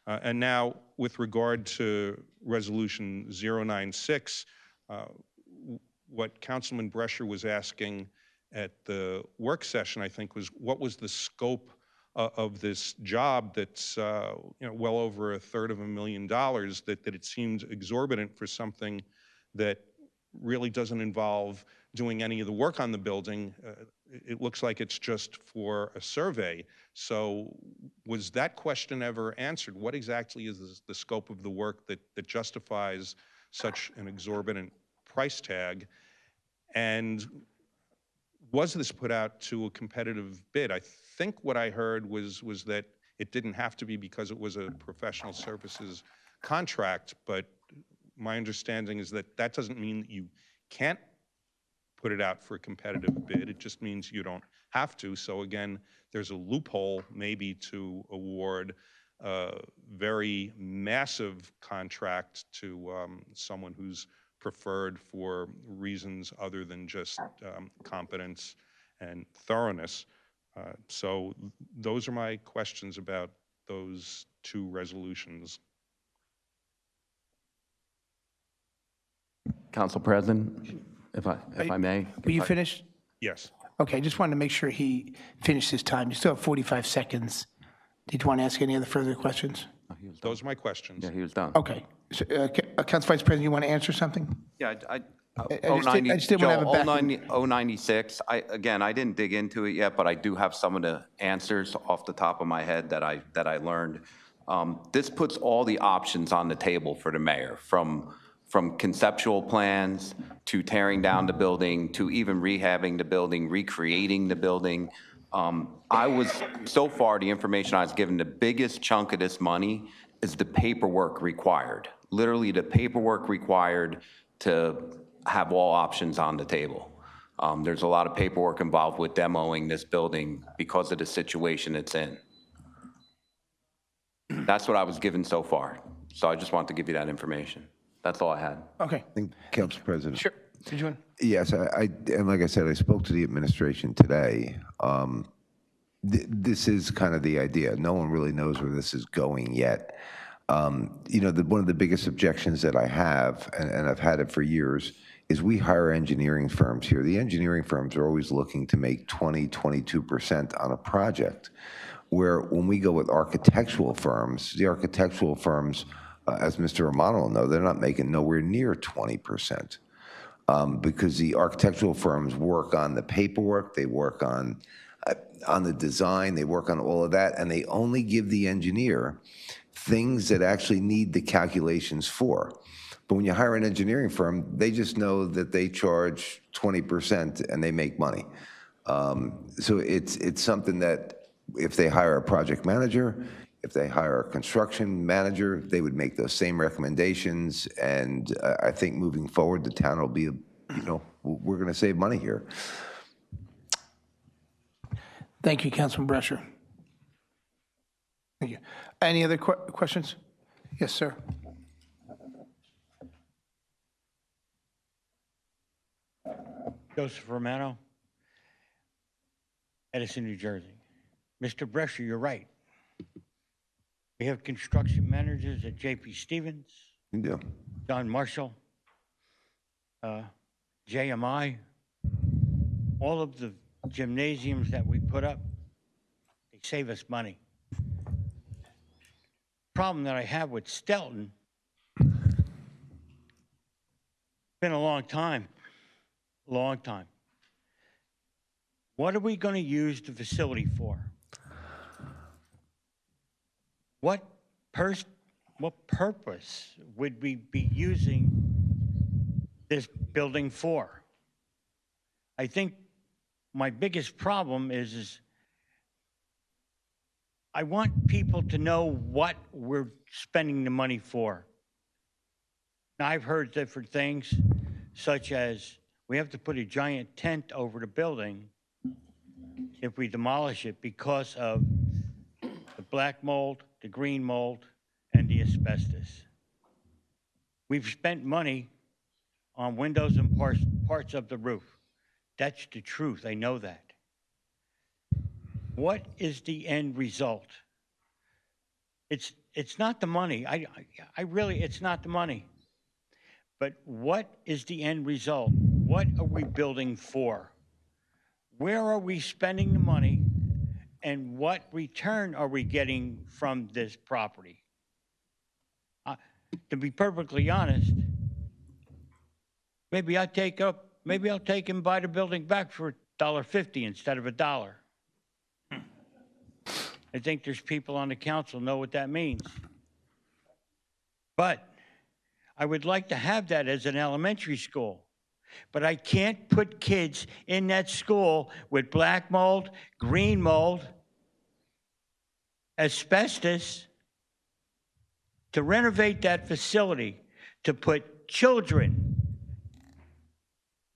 And now, with regard to Resolution 096, what Councilman Brescher was asking at the work session, I think, was what was the scope of this job that's well over $250,000, that it seems exorbitant for something that really doesn't involve doing any of the work on the building. It looks like it's just for a survey. So was that question ever answered? What exactly is the scope of the work that justifies such an exorbitant price tag? And was this put out to a competitive bid? I think what I heard was that it didn't have to be because it was a professional services contract, but my understanding is that that doesn't mean that you can't put it out for a competitive bid. It just means you don't have to. So again, there's a loophole maybe to award a very massive contract to someone who's preferred for reasons other than just competence and thoroughness. So those are my questions about those two resolutions. Council President, if I may. Were you finished? Yes. Okay, I just wanted to make sure he finished his time. You still have 45 seconds. Did you want to ask any other further questions? Those are my questions. Yeah, he was done. Okay. So, Council Vice President, you want to answer something? Yeah, I just didn't want to have it back. 096, again, I didn't dig into it yet, but I do have some of the answers off the top of my head that I learned. This puts all the options on the table for the mayor, from conceptual plans to tearing down the building to even rehabbing the building, recreating the building. So far, the information I was given, the biggest chunk of this money is the paperwork required. Literally the paperwork required to have all options on the table. There's a lot of paperwork involved with demoing this building because of the situation it's in. That's what I was given so far. So I just wanted to give you that information. That's all I had. Okay. Council President. Sure. Did you want? Yes, and like I said, I spoke to the administration today. This is kind of the idea. No one really knows where this is going yet. One of the biggest objections that I have, and I've had it for years, is we hire engineering firms here. The engineering firms are always looking to make 20, 22% on a project, where when we go with architectural firms, the architectural firms, as Mr. Romano will know, they're not making nowhere near 20%. Because the architectural firms work on the paperwork, they work on the design, they work on all of that, and they only give the engineer things that actually need the calculations for. But when you hire an engineering firm, they just know that they charge 20% and they make money. So it's something that if they hire a project manager, if they hire a construction manager, they would make those same recommendations. And I think moving forward, the town will be, we're going to save money here. Thank you, Councilman Brescher. Thank you. Any other questions? Yes, sir. Joseph Romano, Edison, New Jersey. Mr. Brescher, you're right. We have construction managers at J.P. Stevens, Yeah. John Marshall, JMI, all of the gymnasiums that we put up, they save us money. Problem that I have with Stelton, been a long time. What are we going to use the facility for? What purpose would we be using this building for? I think my biggest problem is I want people to know what we're spending the money for. Now, I've heard different things, such as we have to put a giant tent over the building if we demolish it because of the black mold, the green mold, and the asbestos. We've spent money on windows and parts of the roof. That's the truth. I know that. What is the end result? It's not the money. I really, it's not the money. But what is the end result? What are we building for? Where are we spending the money? And what return are we getting from this property? To be perfectly honest, maybe I'll take and buy the building back for $1.50 instead of $1. I think there's people on the council know what that means. But I would like to have that as an elementary school. But I can't put kids in that school with black mold, green mold, asbestos, to renovate that facility, to put children,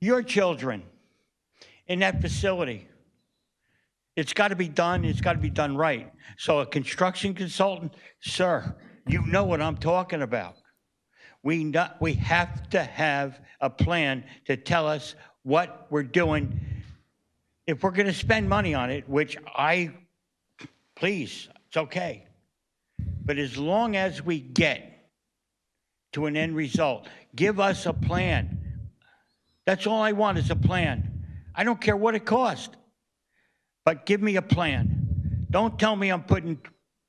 your children, in that facility. It's got to be done. It's got to be done right. So a construction consultant, sir, you know what I'm talking about. We have to have a plan to tell us what we're doing. If we're going to spend money on it, which please, it's okay. But as long as we get to an end result, give us a plan. That's all I want is a plan. I don't care what it costs, but give me a plan. Don't tell me I'm putting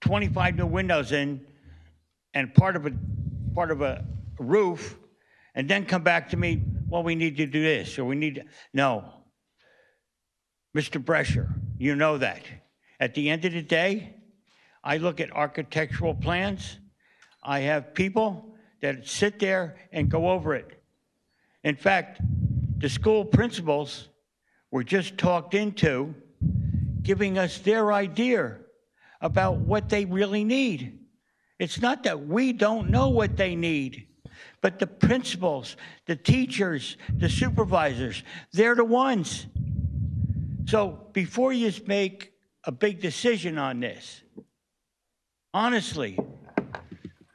25 new windows in and part of a roof, and then come back to me, well, we need to do this, or we need to. No. Mr. Brescher, you know that. At the end of the day, I look at architectural plans. I have people that sit there and go over it. In fact, the school principals were just talked into giving us their idea about what they really need. It's not that we don't know what they need, but the principals, the teachers, the supervisors, they're the ones. So before you make a big decision on this, honestly,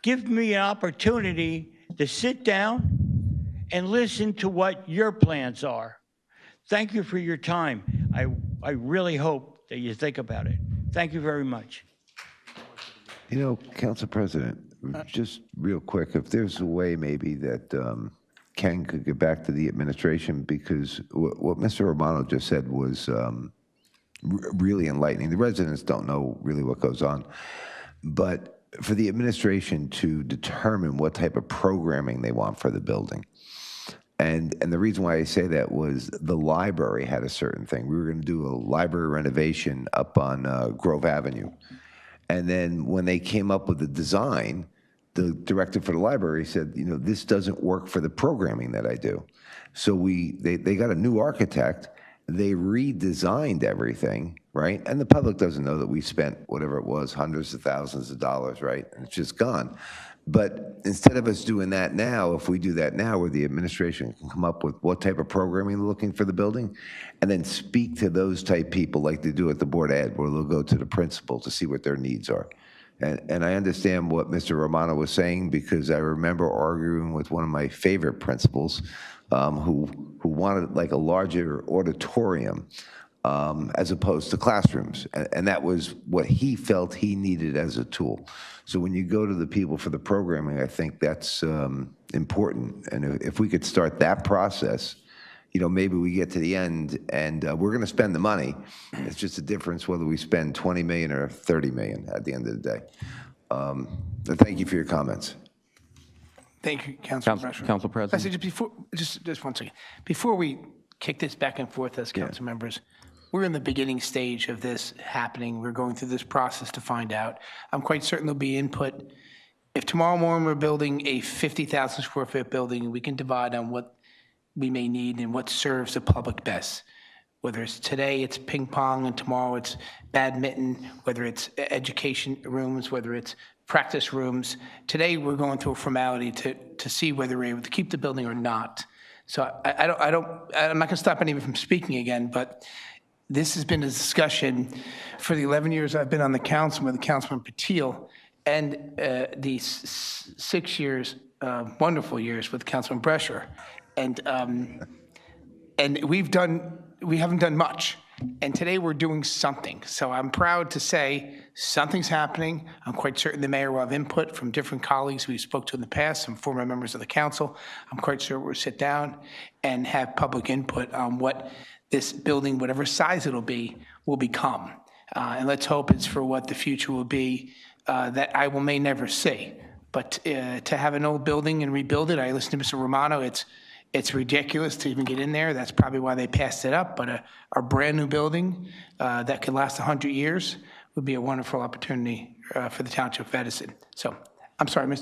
give me an opportunity to sit down and listen to what your plans are. Thank you for your time. I really hope that you think about it. Thank you very much. Council President, just real quick, if there's a way maybe that Ken could get back to the administration, because what Mr. Romano just said was really enlightening. The residents don't know really what goes on. But for the administration to determine what type of programming they want for the building. And the reason why I say that was the library had a certain thing. We were going to do a library renovation up on Grove Avenue. And then when they came up with the design, the director for the library said, this doesn't work for the programming that I do. So they got a new architect, They redesigned everything, right? And the public doesn't know that we spent whatever it was, hundreds of thousands of dollars, right? And it's just gone. But instead of us doing that now, if we do that now, where the administration can come up with what type of programming they're looking for the building, and then speak to those type people like they do at the Board of Ed, where they'll go to the principal to see what their needs are. And I understand what Mr. Romano was saying, because I remember arguing with one of my favorite principals who wanted like a larger auditorium as opposed to classrooms. And that was what he felt he needed as a tool. So when you go to the people for the programming, I think that's important. And if we could start that process, you know, maybe we get to the end and we're going to spend the money. It's just a difference whether we spend 20 million or 30 million at the end of the day. And thank you for your comments. Thank you, Councilman Brasher. Council President. I said just 1 second. Before we kick this back and forth as council members, we're in the beginning stage of this happening. We're going through this process to find out. I'm quite certain there'll be input. If tomorrow morning we're building a 50,000 square foot building, we can divide on what we may need and what serves the public best. Whether it's today, it's ping pong, and tomorrow it's badminton, whether it's education rooms, whether it's practice rooms. Today, we're going through a formality to see whether we're able to keep the building or not. So I'm not going to stop anyone from speaking again, but this has been a discussion for the 11 years I've been on the council with Councilman Patil, and the 6 years, wonderful years with Councilman Brescher. And we haven't done much. And today we're doing something. So I'm proud to say something's happening. I'm quite certain the mayor will have input from different colleagues we spoke to in the past, some former members of the council. I'm quite sure we'll sit down and have public input on what this building, whatever size it'll be, will become. And let's hope it's for what the future will be that I may never see. But to have an old building and rebuild it, I listened to Mr. Romano, it's ridiculous to even get in there. That's probably why they passed it up. But a brand new building that could last 100 years would be a wonderful opportunity for the Township of Edison. So I'm sorry,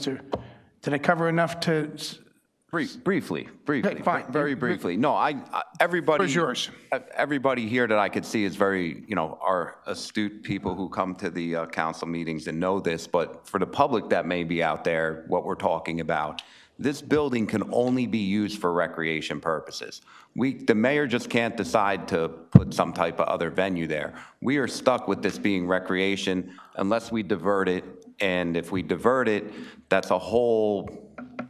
did I cover enough to? Briefly, Okay, fine. very briefly. No, everybody. Where's yours? Everybody here that I could see is very, are astute people who come to the council meetings and know this. But for the public that may be out there, what we're talking about, this building can only be used for recreation purposes. The mayor just can't decide to put some type of other venue there. We are stuck with this being recreation unless we divert it. And if we divert it, that's a whole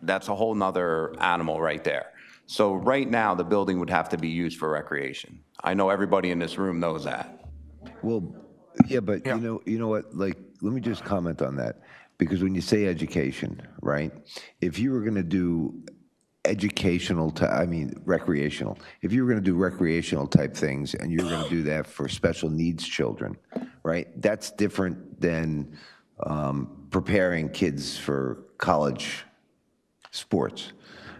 nother animal right there. So right now, the building would have to be used for recreation. I know everybody in this room knows that. Well, yeah, but you know what? Like, let me just comment on that. Because when you say education, right, if you were going to do recreational, if you were going to do recreational type things and you're going to do that for special needs children, right, that's different than preparing kids for college sports.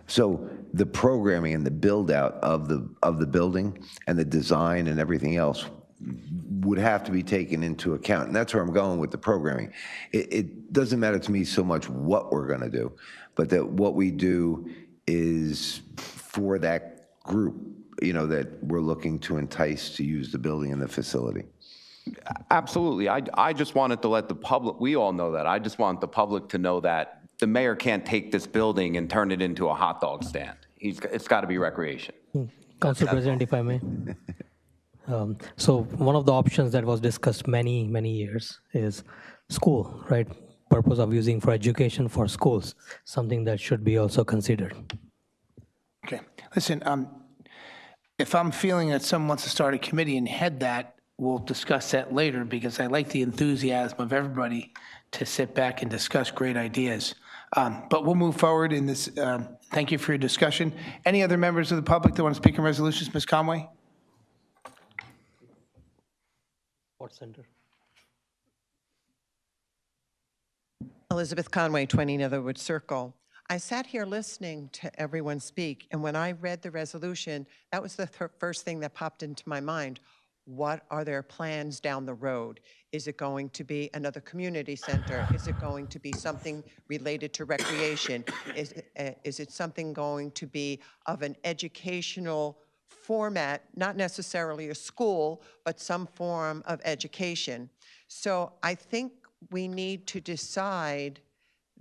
So the programming and the build out of the building and the design and everything else would have to be taken into account. And that's where I'm going with the programming. It doesn't matter to me so much what we're going to do, but that what we do is for that group, that we're looking to entice to use the building and the facility. Absolutely. I just wanted to let the public, we all know that. I just want the public to know that the mayor can't take this building and turn it into a hot dog stand. It's got to be recreation. Council President, if I may. So one of the options that was discussed many years is school, right? Purpose of using for education for schools, something that should be also considered. Okay, listen, if I'm feeling that someone wants to start a committee and head that, we'll discuss that later, because I like the enthusiasm of everybody to sit back and discuss great ideas. But we'll move forward in this. Thank you for your discussion. Any other members of the public that want to speak on resolutions? Ms. Conway? Sports Center. Elizabeth Conway, 20 Netherwood Circle. I sat here listening to everyone speak, and when I read the resolution, that was the first thing that popped into my mind. What are their plans down the road? Is it going to be another community center? Is it going to be something related to recreation? Is it something going to be of an educational format, not necessarily a school, but some form of education. So I think we need to decide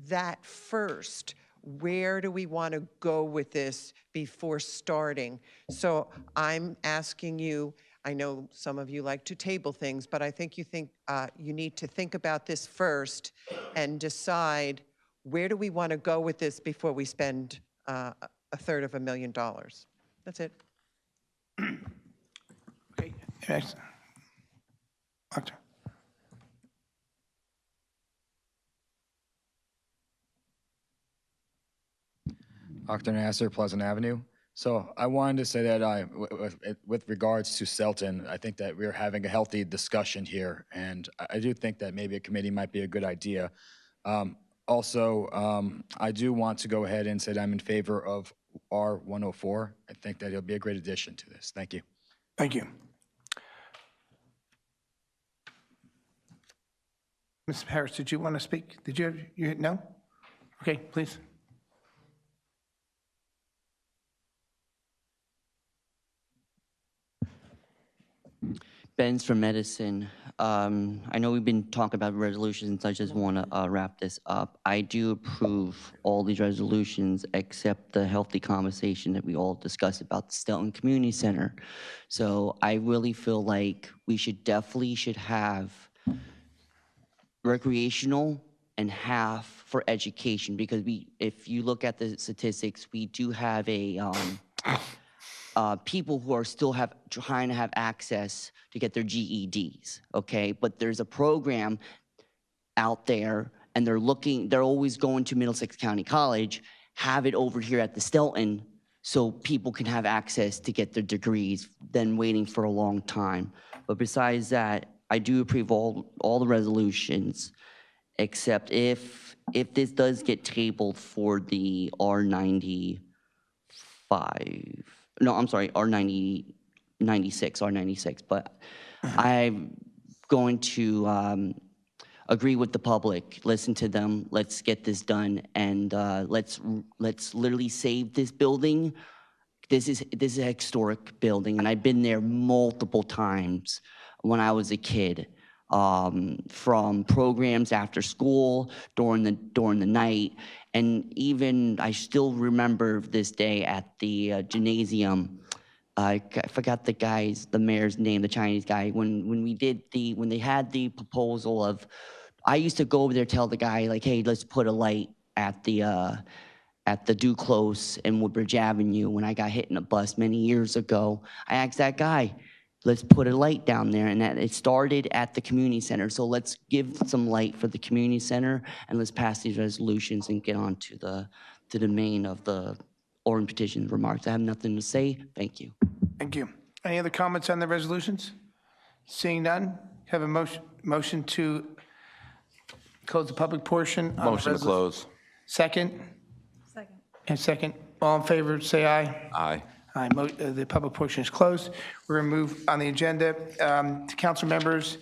that first. Where do we want to go with this before starting? So I'm asking you, I know some of you like to table things, but I think you need to think about this first and decide where do we want to go with this before we spend $250,000. That's it. Okay. Next. Doctor. Dr. Nasser, Pleasant Avenue. So I wanted to say that with regards to Selton, I think that we're having a healthy discussion here, and I do think that maybe a committee might be a good idea. Also, I do want to go ahead and say that I'm in favor of R104. I think that it'll be a great addition to this. Thank you. Thank you. Ms. Harris, did you want to speak? Did you no? Okay, please. Ben's from Edison. I know we've been talking about resolutions, I just want to wrap this up. I do approve all these resolutions except the healthy conversation that we all discussed about the Stelton Community Center. So I really feel like we definitely should have recreational and half for education, because if you look at the statistics, we do have people who are still trying to have access to get their GEDs, okay? But there's a program out there, and they're always going to Middlesex County College, have it over here at the Stelton so people can have access to get their degrees than waiting for a long time. But besides that, I do approve all the resolutions, except if this does get tabled for the R95, no, I'm sorry, R96, but I'm going to agree with the public, listen to them, let's get this done, and let's literally save this building. This is a historic building, and I've been there multiple times when I was a kid, from programs after school, during the night, and even I still remember this day at the gymnasium. I forgot the mayor's name, the Chinese guy. When they had the proposal of, I used to go over there, tell the guy like, hey, let's put a light at the Duclos and Woodbridge Avenue. When I got hit in a bus many years ago, I asked that guy, let's put a light down there, and that it started at the community center. So let's give some light for the community center, and let's pass these resolutions and get on to the main of the oral petition remarks. I have nothing to say. Thank you. Thank you. Any other comments on the resolutions? Seeing none, have a motion to close the public portion. Motion to close. Second? Second. And second. All in favor, say aye. Aye. Aye. The public portion is closed. We're going to move on the agenda to council members.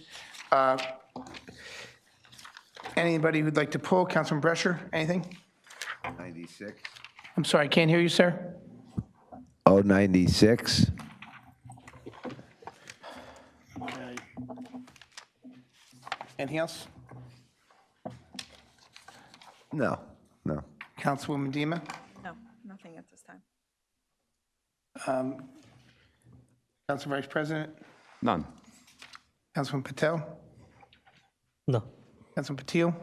Anybody who'd like to pull? Councilman Brescher, anything? 96. I'm sorry, I can't hear you, sir. 96. Okay. Anything else? No. Councilwoman Dima? No, nothing at this time. Council Vice President? None. Councilman Patel? No. Councilman Patil?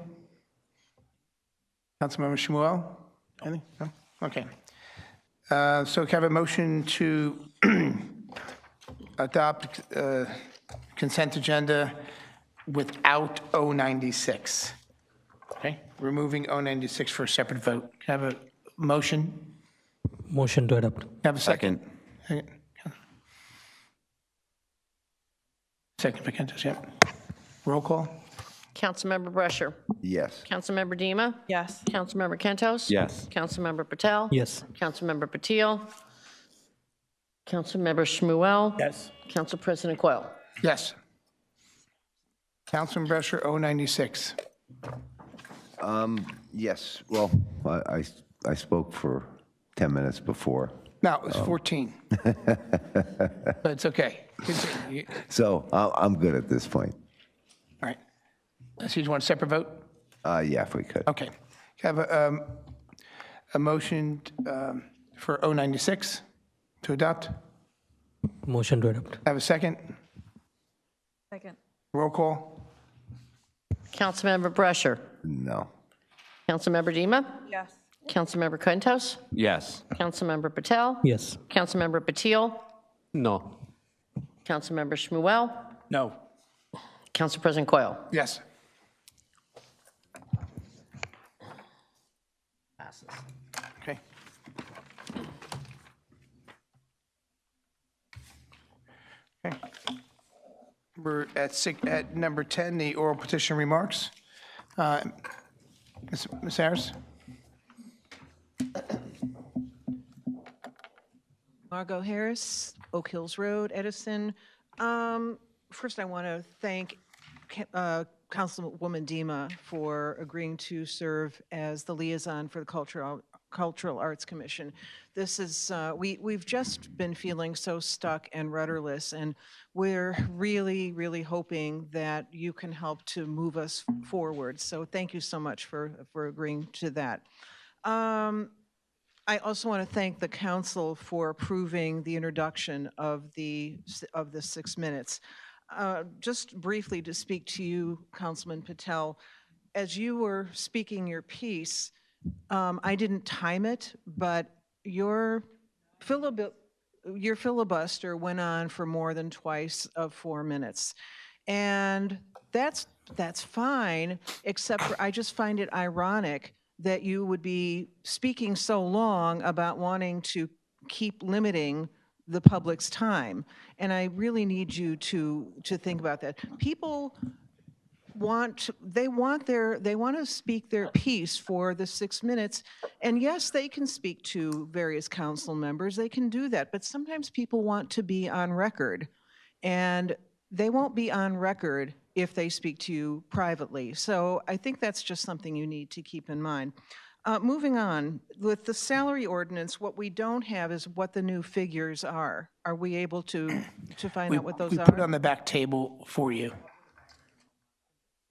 Councilmember Shmuel? Anything? No? Okay. So can I have a motion to adopt consent agenda without 096? Okay, removing 096 for a separate vote. Can I have a motion? Motion to adopt. Can I have a second? Second for Kentis, yep. Roll call? Councilmember Brescher. Yes. Councilmember Dima. Yes. Councilmember Kentos. Yes. Councilmember Patel. Yes. Councilmember Patil. Councilmember Shmuel. Yes. Council President Quayle. Yes. Councilman Brescher, 096. Yes. Well, I spoke for 10 minutes before No, it was 14. But it's okay. Continue. So I'm good at this point. All right. So you want a separate vote? Yeah, if we could. Okay. Have a motion for 096 to adopt? Motion to adopt. Have a second? Second. Roll call? Councilmember Brescher. No. Councilmember Dima. Yes. Councilmember Quintos. Yes. Councilmember Patel. Yes. Councilmember Patil. No. Councilmember Shmuel. No. Council President Coyle. Yes. Passes. Okay. Okay. We're at number 10, the oral petition remarks. Ms. Harris? Margot Harris, Oak Hills Road, Edison. First, I want to thank Councilwoman Dima for agreeing to serve as the liaison for the Cultural Arts Commission. This is, we've just been feeling so stuck and rudderless, and we're really, really hoping that you can help to move us forward. So thank you so much for agreeing to that. I also want to thank the council for approving the introduction of the 6 minutes. Just briefly to speak to you, Councilman Patel, as you were speaking your piece, I didn't time it, but your filibuster went on for more than twice of 4 minutes. And that's fine, except for I just find it ironic that you would be speaking so long about wanting to keep limiting the public's time. And I really need you to think about that. People want to speak their piece for the 6 minutes. And yes, they can speak to various council members. They can do that. But sometimes people want to be on record. And they won't be on record if they speak to you privately. So I think that's just something you need to keep in mind. Moving on, with the salary ordinance, what we don't have is what the new figures are. Are we able to find out what those We are? put it on the back table for you.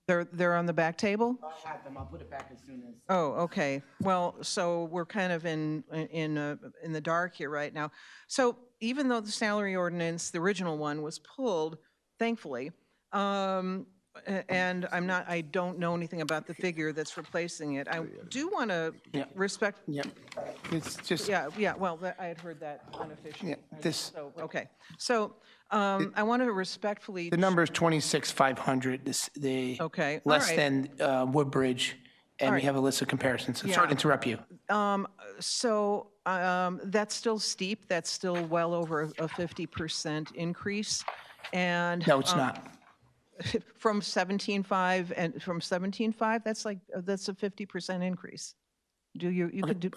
They're on the back table? I'll have them. I'll put it back as soon as. Oh, okay. Well, so we're kind of in the dark here right now. So even though the salary ordinance, the original one, was pulled, thankfully, and I don't know anything about the figure that's replacing it. I do want to respect. Yep. It's just. Yeah. Well, I had heard that unofficially. Yeah, Okay. So I want to respectfully. The number is 26,500. Okay. Less All right. than Woodbridge, and All we right. have a list of comparisons. So Yeah. sorry to interrupt you. So that's still steep. That's still well over a 50% increase. And No, it's not. From 17.5 and from 17.5, that's a 50% increase. You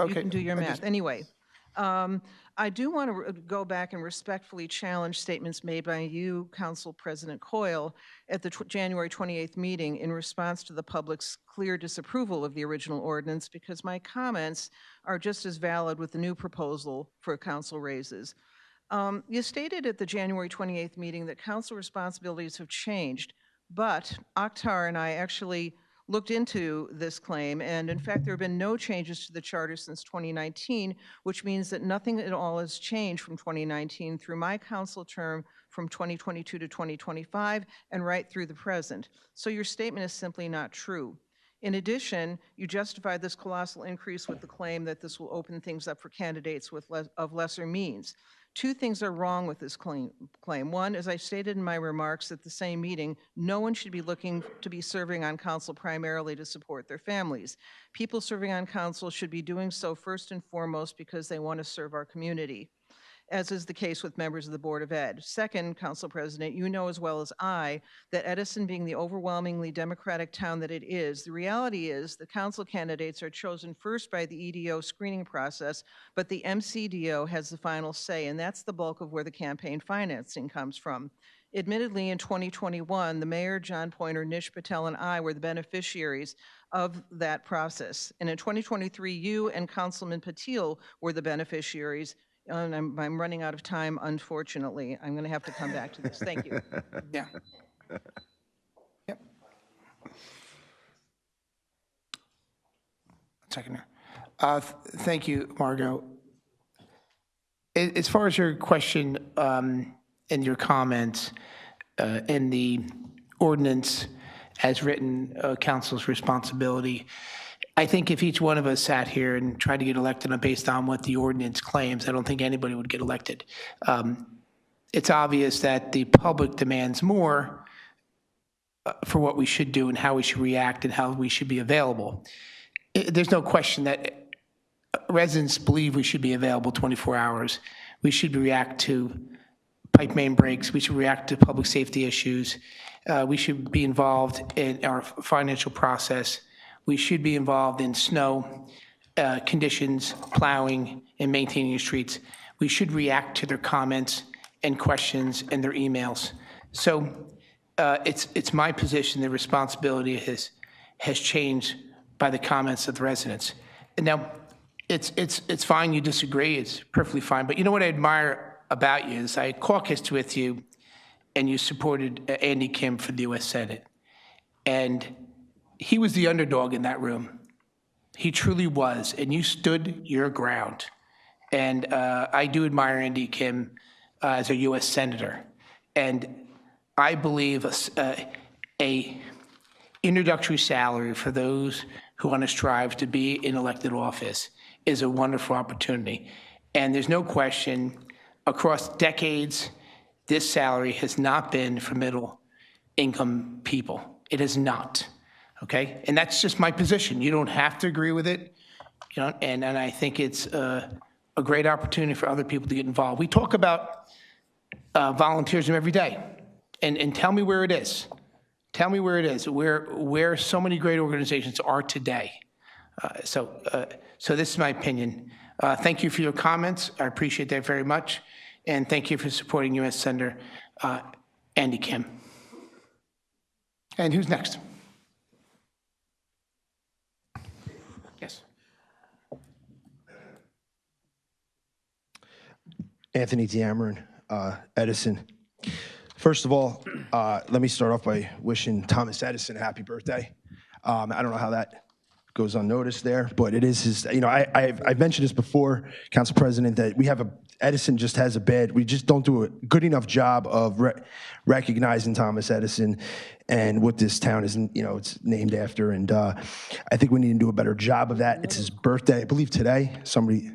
can do your math. Anyway, I do want to go back and respectfully challenge statements made by you, Council President Coyle, at the January 28th meeting in response to the public's clear disapproval of the original ordinance, because my comments are just as valid with the new proposal for council raises. You stated at the January 28th meeting that council responsibilities have changed, but Akhtar and I actually looked into this claim, and in fact, there have been no changes to the charter since 2019, which means that nothing at all has changed from 2019 through my council term from 2022 to 2025 and right through the present. So your statement is simply not true. In addition, you justified this colossal increase with the claim that this will open things up for candidates of lesser means. Two things are wrong with this claim. One, as I stated in my remarks at the same meeting, no one should be looking to be serving on council primarily to support their families. People serving on council should be doing so first and foremost because they want to serve our community, as is the case with members of the Board of Ed. Second, Council President, you know as well as I that Edison being the overwhelmingly Democratic town that it is, the reality is the council candidates are chosen first by the EDO screening process, but the MCDO has the final say, and that's the bulk of where the campaign financing comes from. Admittedly, in 2021, the mayor, John Pointer, Nish Patel, and I were the beneficiaries of that process. And in 2023, you and Councilman Patil were the beneficiaries. and I'm running out of time, unfortunately. I'm going to have to come back to this. Thank you. Yeah. Yep. Second here. Thank you, Margot. As far as your question and your comments in the ordinance as written, council's responsibility, I think if each one of us sat here and tried to get elected based on what the ordinance claims, I don't think anybody would get elected. It's obvious that the public demands more for what we should do and how we should react and how we should be available. There's no question that residents believe we should be available 24 hours. We should react to pipe main breaks. We should react to public safety issues. We should be involved in our financial process. We should be involved in snow conditions, plowing, and maintaining the streets. We should react to their comments and questions and their emails. So it's my position the responsibility has changed by the comments of the residents. And now, it's fine you disagree, it's perfectly fine, but you know what I admire about you is I caucused with you and you supported Andy Kim for the U.S. Senate. And he was the underdog in that room. He truly was, and you stood your ground. And I do admire Andy Kim as a U.S. Senator. And I believe a introductory salary for those who want to strive to be in elected office is a wonderful opportunity. And there's no question, across decades, this salary has not been for middle income people. It is not, okay? And that's just my position. You don't have to agree with it, you know, and I think it's a great opportunity for other people to get involved. We talk about volunteerism every day, and tell me where it is. Tell me where it is, where so many great organizations are today. So this is my opinion. Thank you for your comments. I appreciate that very much. And thank you for supporting U.S. Senator Andy Kim. And who's next? Yes. Anthony Diamarin, Edison. First of all, let me start off by wishing Thomas Edison a happy birthday. I don't know how that goes unnoticed there, but it is his, you know, I've mentioned this before, Council President, that Edison just has we just don't do a good enough job of recognizing Thomas Edison and what this town is, you know, it's named after. And I think we need to do a better job of that. It's his birthday, I believe today. Somebody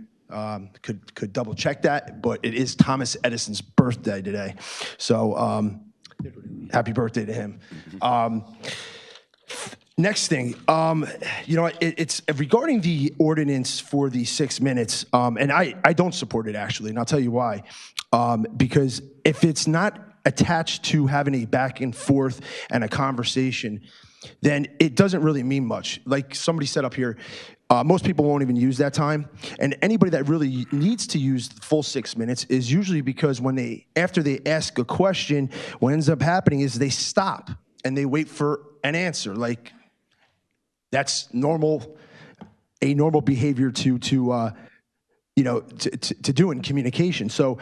could double check that, but it is Thomas Edison's birthday today. So happy birthday to him. Next thing, you know, it's regarding the ordinance for the 6 minutes, and I don't support it actually, and I'll tell you why. Because if it's not attached to having a back and forth and a conversation, then it doesn't really mean much. Like somebody said up here, most people won't even use that time, and anybody that really needs to use the full 6 minutes is usually because after they ask a question, what ends up happening is they stop and they wait for an answer. Like that's a normal behavior to do in communication. So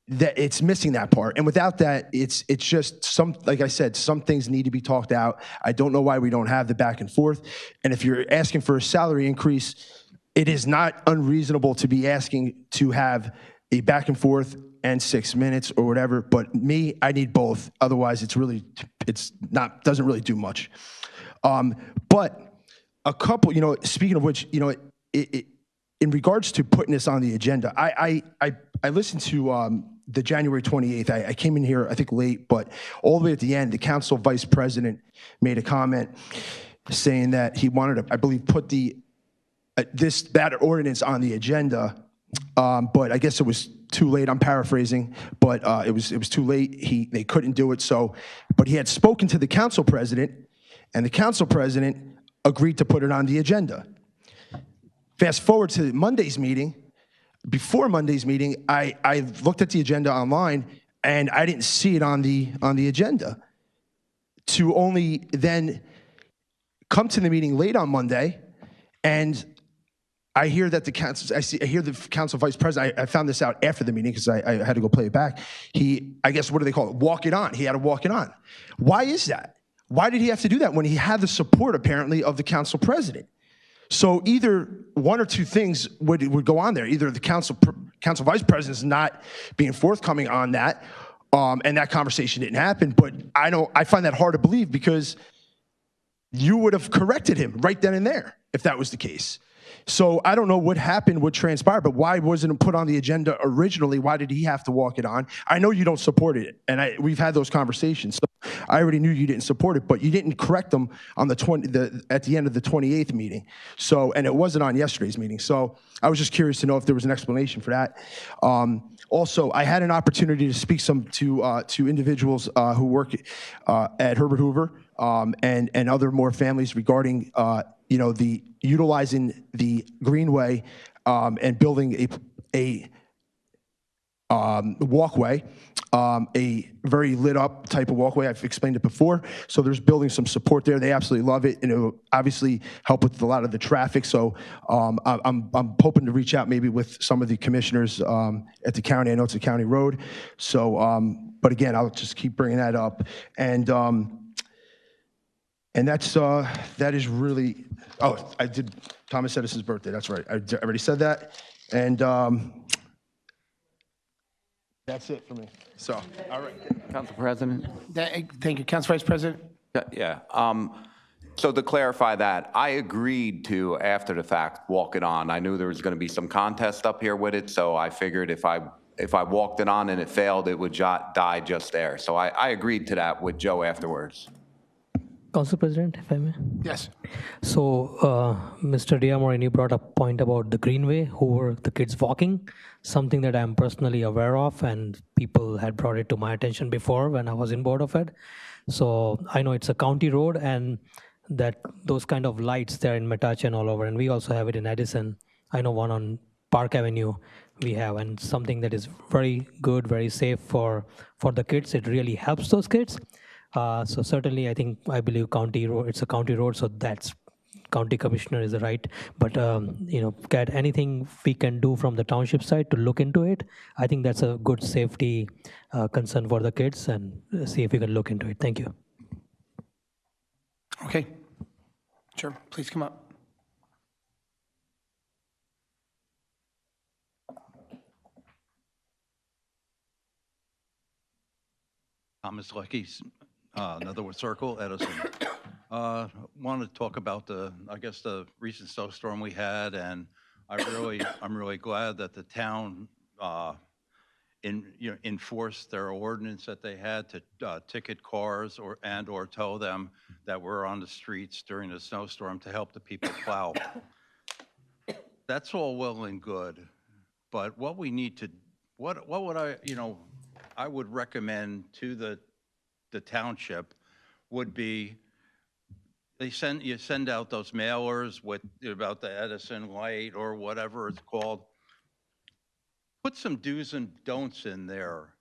that it's missing that part, and without that, it's just like I said, some things need to be talked out. I don't know why we don't have the back and forth. And if you're asking for a salary increase, it is not unreasonable to be asking to have a back and forth and 6 minutes or whatever. But I need both. Otherwise, doesn't really do much. But a couple, you know, speaking of which, you know, in regards to putting this on the agenda, I listened to the January 28th. I came in here, I think late, but all the way at the end, the council vice president made a comment saying that he wanted to, I believe, put that ordinance on the agenda. But I guess it was too late. I'm paraphrasing, but it was too late. They couldn't do it. But he had spoken to the council president, and the council president agreed to put it on the agenda. Fast forward to Monday's meeting. Before Monday's meeting, I looked at the agenda online, and I didn't see it on the agenda. To only then come to the meeting late on Monday and I hear that the council, I hear the council vice president, I found this out after the meeting because I had to go play it back. I guess, what do they call it? Walk it on. He had to walk it on. Why is that? Why did he have to do that when he had the support, apparently, of the council president? So either one or two things would go on there. Either the council vice president is not being forthcoming on that, and that conversation didn't happen. But I find that hard to believe because you would have corrected him right then and there if that was the case. So I don't know what happened, what transpired, but why wasn't it put on the agenda originally? Why did he have to walk it on? I know you don't support it, and we've had those conversations. So I already knew you didn't support it, but you didn't correct them on at the end of the 28th meeting. So, and it wasn't on yesterday's meeting. So I was just curious to know if there was an explanation for that. Also, I had an opportunity to speak to individuals who work at Herbert Hoover and other more families regarding the utilizing the greenway and building a walkway, a very lit up type of walkway. I've explained it before. So there's building some support there. They absolutely love it, and it will obviously help with a lot of the traffic. So I'm hoping to reach out maybe with some of the commissioners at the county. I know it's a county road. So, but again, I'll just keep bringing that up. And that is really, I did Thomas Edison's birthday. That's right. I already said that. And that's it for me. So, all right. Council President? Thank you. Council Vice President? Yeah. So to clarify that, I agreed to, after the fact, walk it on. I knew there was going to be some contest up here with it, so I figured if I walked it on and it failed, it would die just there. So I agreed to that with Joe afterwards. Council President, if I may. Yes. So, Mr. Diamorini brought up a point about the greenway, who were the kids walking, something that I'm personally aware of, and people had brought it to my attention before when I was in Board of Ed. So I know it's a county road, and that those kind of lights, they're in Metacha and all over, and we also have it in Edison. I know one on Park Avenue we have, and something that is very good, very safe for the kids. It really helps those kids. So certainly, I believe county road. It's a county road, so that's county commissioner is right. But Kat, anything we can do from the township side to look into it, I think that's a good safety concern for the kids, and see if we can look into it. Thank you. Okay. Sure. Please come up. Thomas Lucky, another circle, Edison. Want to talk about the recent snowstorm we had, and I'm really glad that the town enforced their ordinance that they had to ticket cars or tow them that were on the streets during the snowstorm to help the people plow. That's all well and good, but what we need to, what would I would recommend to the township would be you send out those mailers about the Edison light or whatever it's called. Put some do's and don'ts in there.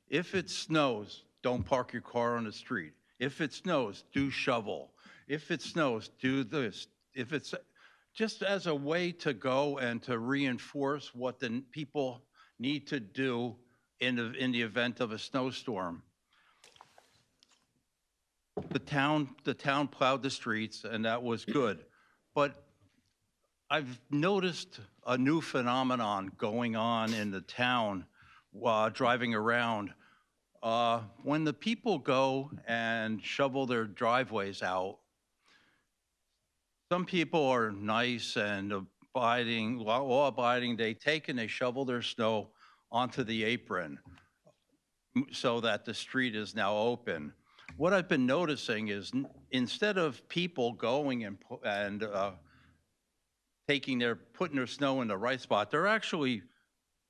If it snows, don't park your car on the street. If it snows, do shovel. If it snows, do this. If it's just as a way to go and to reinforce what the people need to do in the event of a snowstorm. The town plowed the streets, and that was good. But I've noticed a new phenomenon going on in the town while driving around. When the people go and shovel their driveways out, some people are nice and law-abiding. They take and they shovel their snow onto the apron so that the street is now open. What I've been noticing is instead of people going and putting their snow in the right spot, they're actually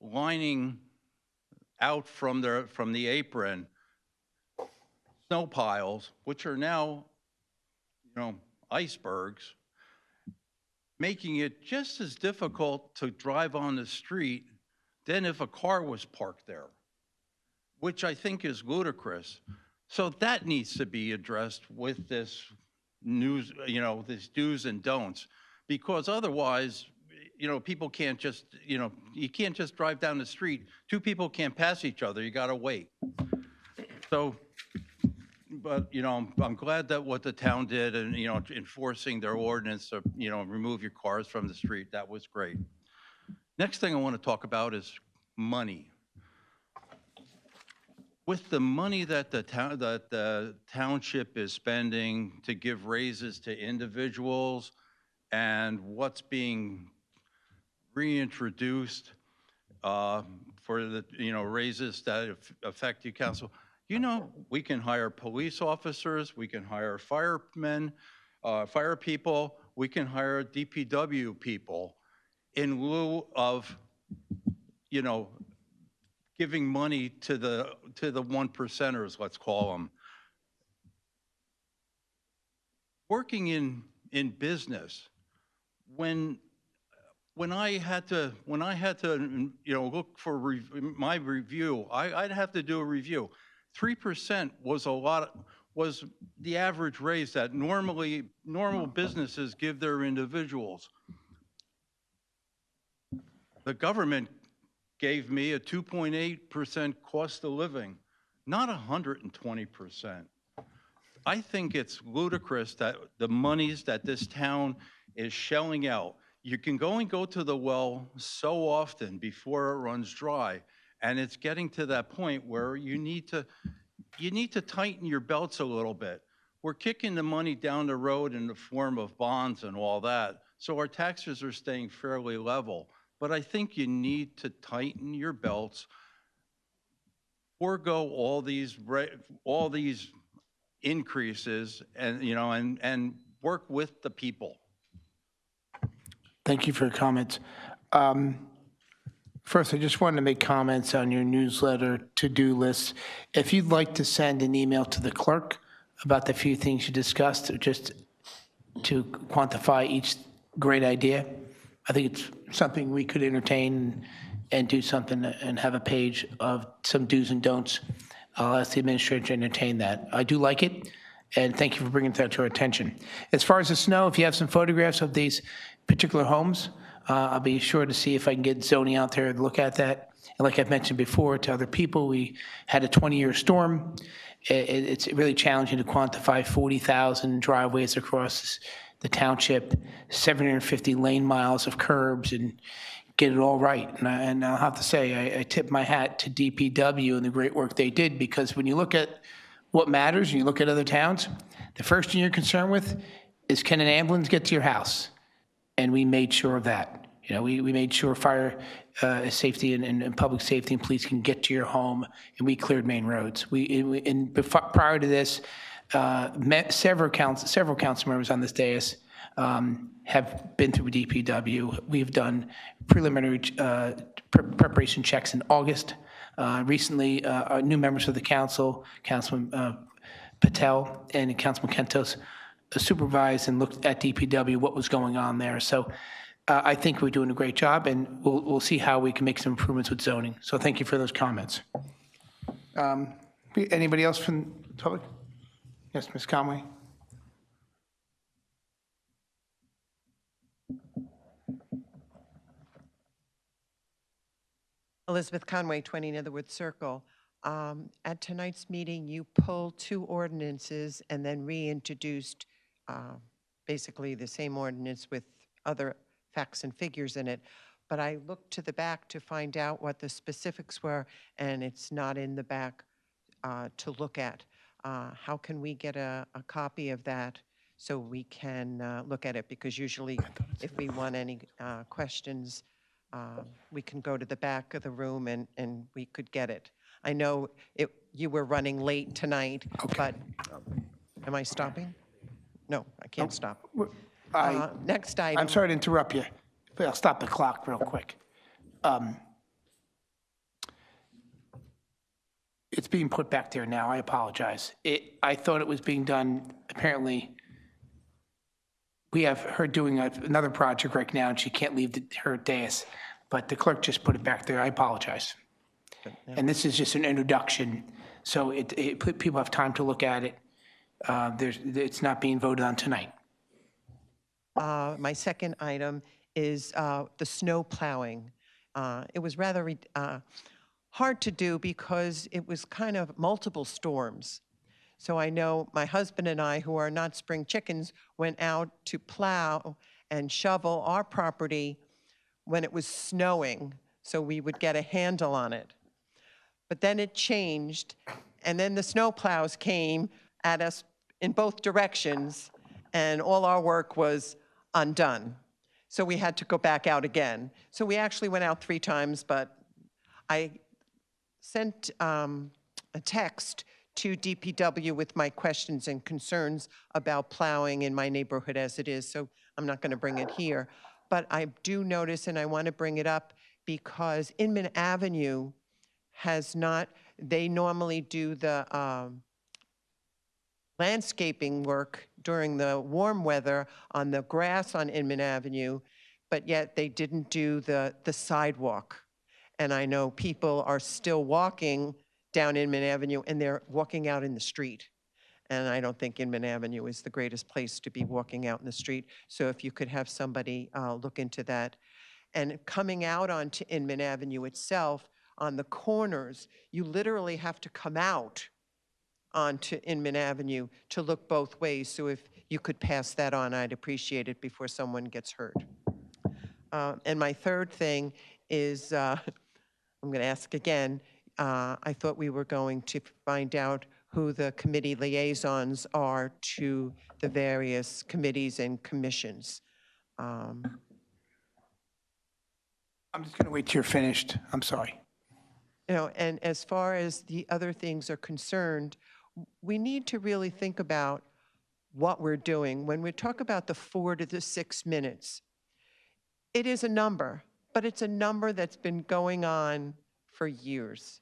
lining out from the apron snow piles, which are now, icebergs, making it just as difficult to drive on the street than if a car was parked there, which I think is ludicrous. So that needs to be addressed with this news, this do's and don'ts, because otherwise people can't just, you can't just drive down the street. Two people can't pass each other. You got to wait. So, but, I'm glad that what the town did and, enforcing their ordinance to, remove your cars from the street. That was great. Next thing I want to talk about is money. With the money that the township is spending to give raises to individuals and what's being reintroduced for the raises that affect you, council, we can hire police officers, we can hire firemen, fire people, we can hire DPW people in lieu of giving money to the one percenters, let's call them. Working in business, when I had to look for my review, I'd have to do a review. 3% was the average raise that normal businesses give their individuals. The government gave me a 2.8% cost of living, not 120%. I think it's ludicrous that the monies that this town is shelling out, you can go to the well so often before it runs dry, and it's getting to that point where you need to tighten your belts a little bit. We're kicking the money down the road in the form of bonds and all that, so our taxes are staying fairly level. But I think you need to tighten your belts, forego all these increases, and and work with the people. Thank you for your comments. First, I just wanted to make comments on your newsletter to-do list. If you'd like to send an email to the clerk about the few things you discussed, just to quantify each great idea, I think it's something we could entertain and do something and have a page of some do's and don'ts. I'll ask the administrator to entertain that. I do like it, and thank you for bringing that to our attention. As far as the snow, if you have some photographs of these particular homes, I'll be sure to see if I can get zoning out there to look at that. And like I've mentioned before to other people, we had a 20-year storm. It's really challenging to quantify 40,000 driveways across the township, 750 lane miles of curbs, and get it all right. And I'll have to say, I tip my hat to DPW and the great work they did, because when you look at what matters and you look at other towns, the first thing you're concerned with is, can an ambulance get to your house? And we made sure of that. We made sure fire safety and public safety and police can get to your home, and we cleared main roads. Prior to this, several council members on this dais have been through DPW. We've done preliminary preparation checks in August. Recently, our new members of the council, Councilman Patel and Councilman Kentos, supervised and looked at DPW, what was going on there. So I think we're doing a great job, and we'll see how we can make some improvements with zoning. So thank you for those comments. Anybody else from the public? Yes, Ms. Conway. Elizabeth Conway, 20 Netherwood Circle. At tonight's meeting, you pulled 2 ordinances and then reintroduced basically the same ordinance with other facts and figures in it. But I looked to the back to find out what the specifics were, and it's not in the back to look at. How can we get a copy of that so we can look at it? Because usually if we want any questions, we can go to the back of the room and we could get it. I know you were running late tonight, but am I stopping? No, I can't stop. Next item. I'm sorry to interrupt you, but I'll stop the clock real quick. It's being put back there now. I apologize. I thought it was being done, apparently. We have her doing another project right now, and she can't leave her dais, but the clerk just put it back there. I apologize. And this is just an introduction, so people have time to look at it. It's not being voted on tonight. My second item is the snow plowing. It was rather hard to do because it was kind of multiple storms. So I know my husband and I, who are not spring chickens, went out to plow and shovel our property when it was snowing, so we would get a handle on it. But then it changed, and then the snow plows came at us in both directions, and all our work was undone. So we had to go back out again. So we actually went out 3 times, but I sent a text to DPW with my questions and concerns about plowing in my neighborhood as it is, so I'm not going to bring it here. But I do notice, and I want to bring it up, because Inman Avenue has not, they normally do the landscaping work during the warm weather on the grass on Inman Avenue, but yet they didn't do the sidewalk. And I know people are still walking down Inman Avenue, and they're walking out in the street. And I don't think Inman Avenue is the greatest place to be walking out in the street. So if you could have somebody look into that. And coming out onto Inman Avenue itself, on the corners, you literally have to come out onto Inman Avenue to look both ways. So if you could pass that on, I'd appreciate it before someone gets hurt. And my third thing is, I'm going to ask again, I thought we were going to find out who the committee liaisons are to the various committees and commissions. I'm just going to wait till you're finished. I'm sorry. You know, and as far as the other things are concerned, we need to really think about what we're doing. When we talk about the 4 to the 6 minutes, it is a number, but it's a number that's been going on for years.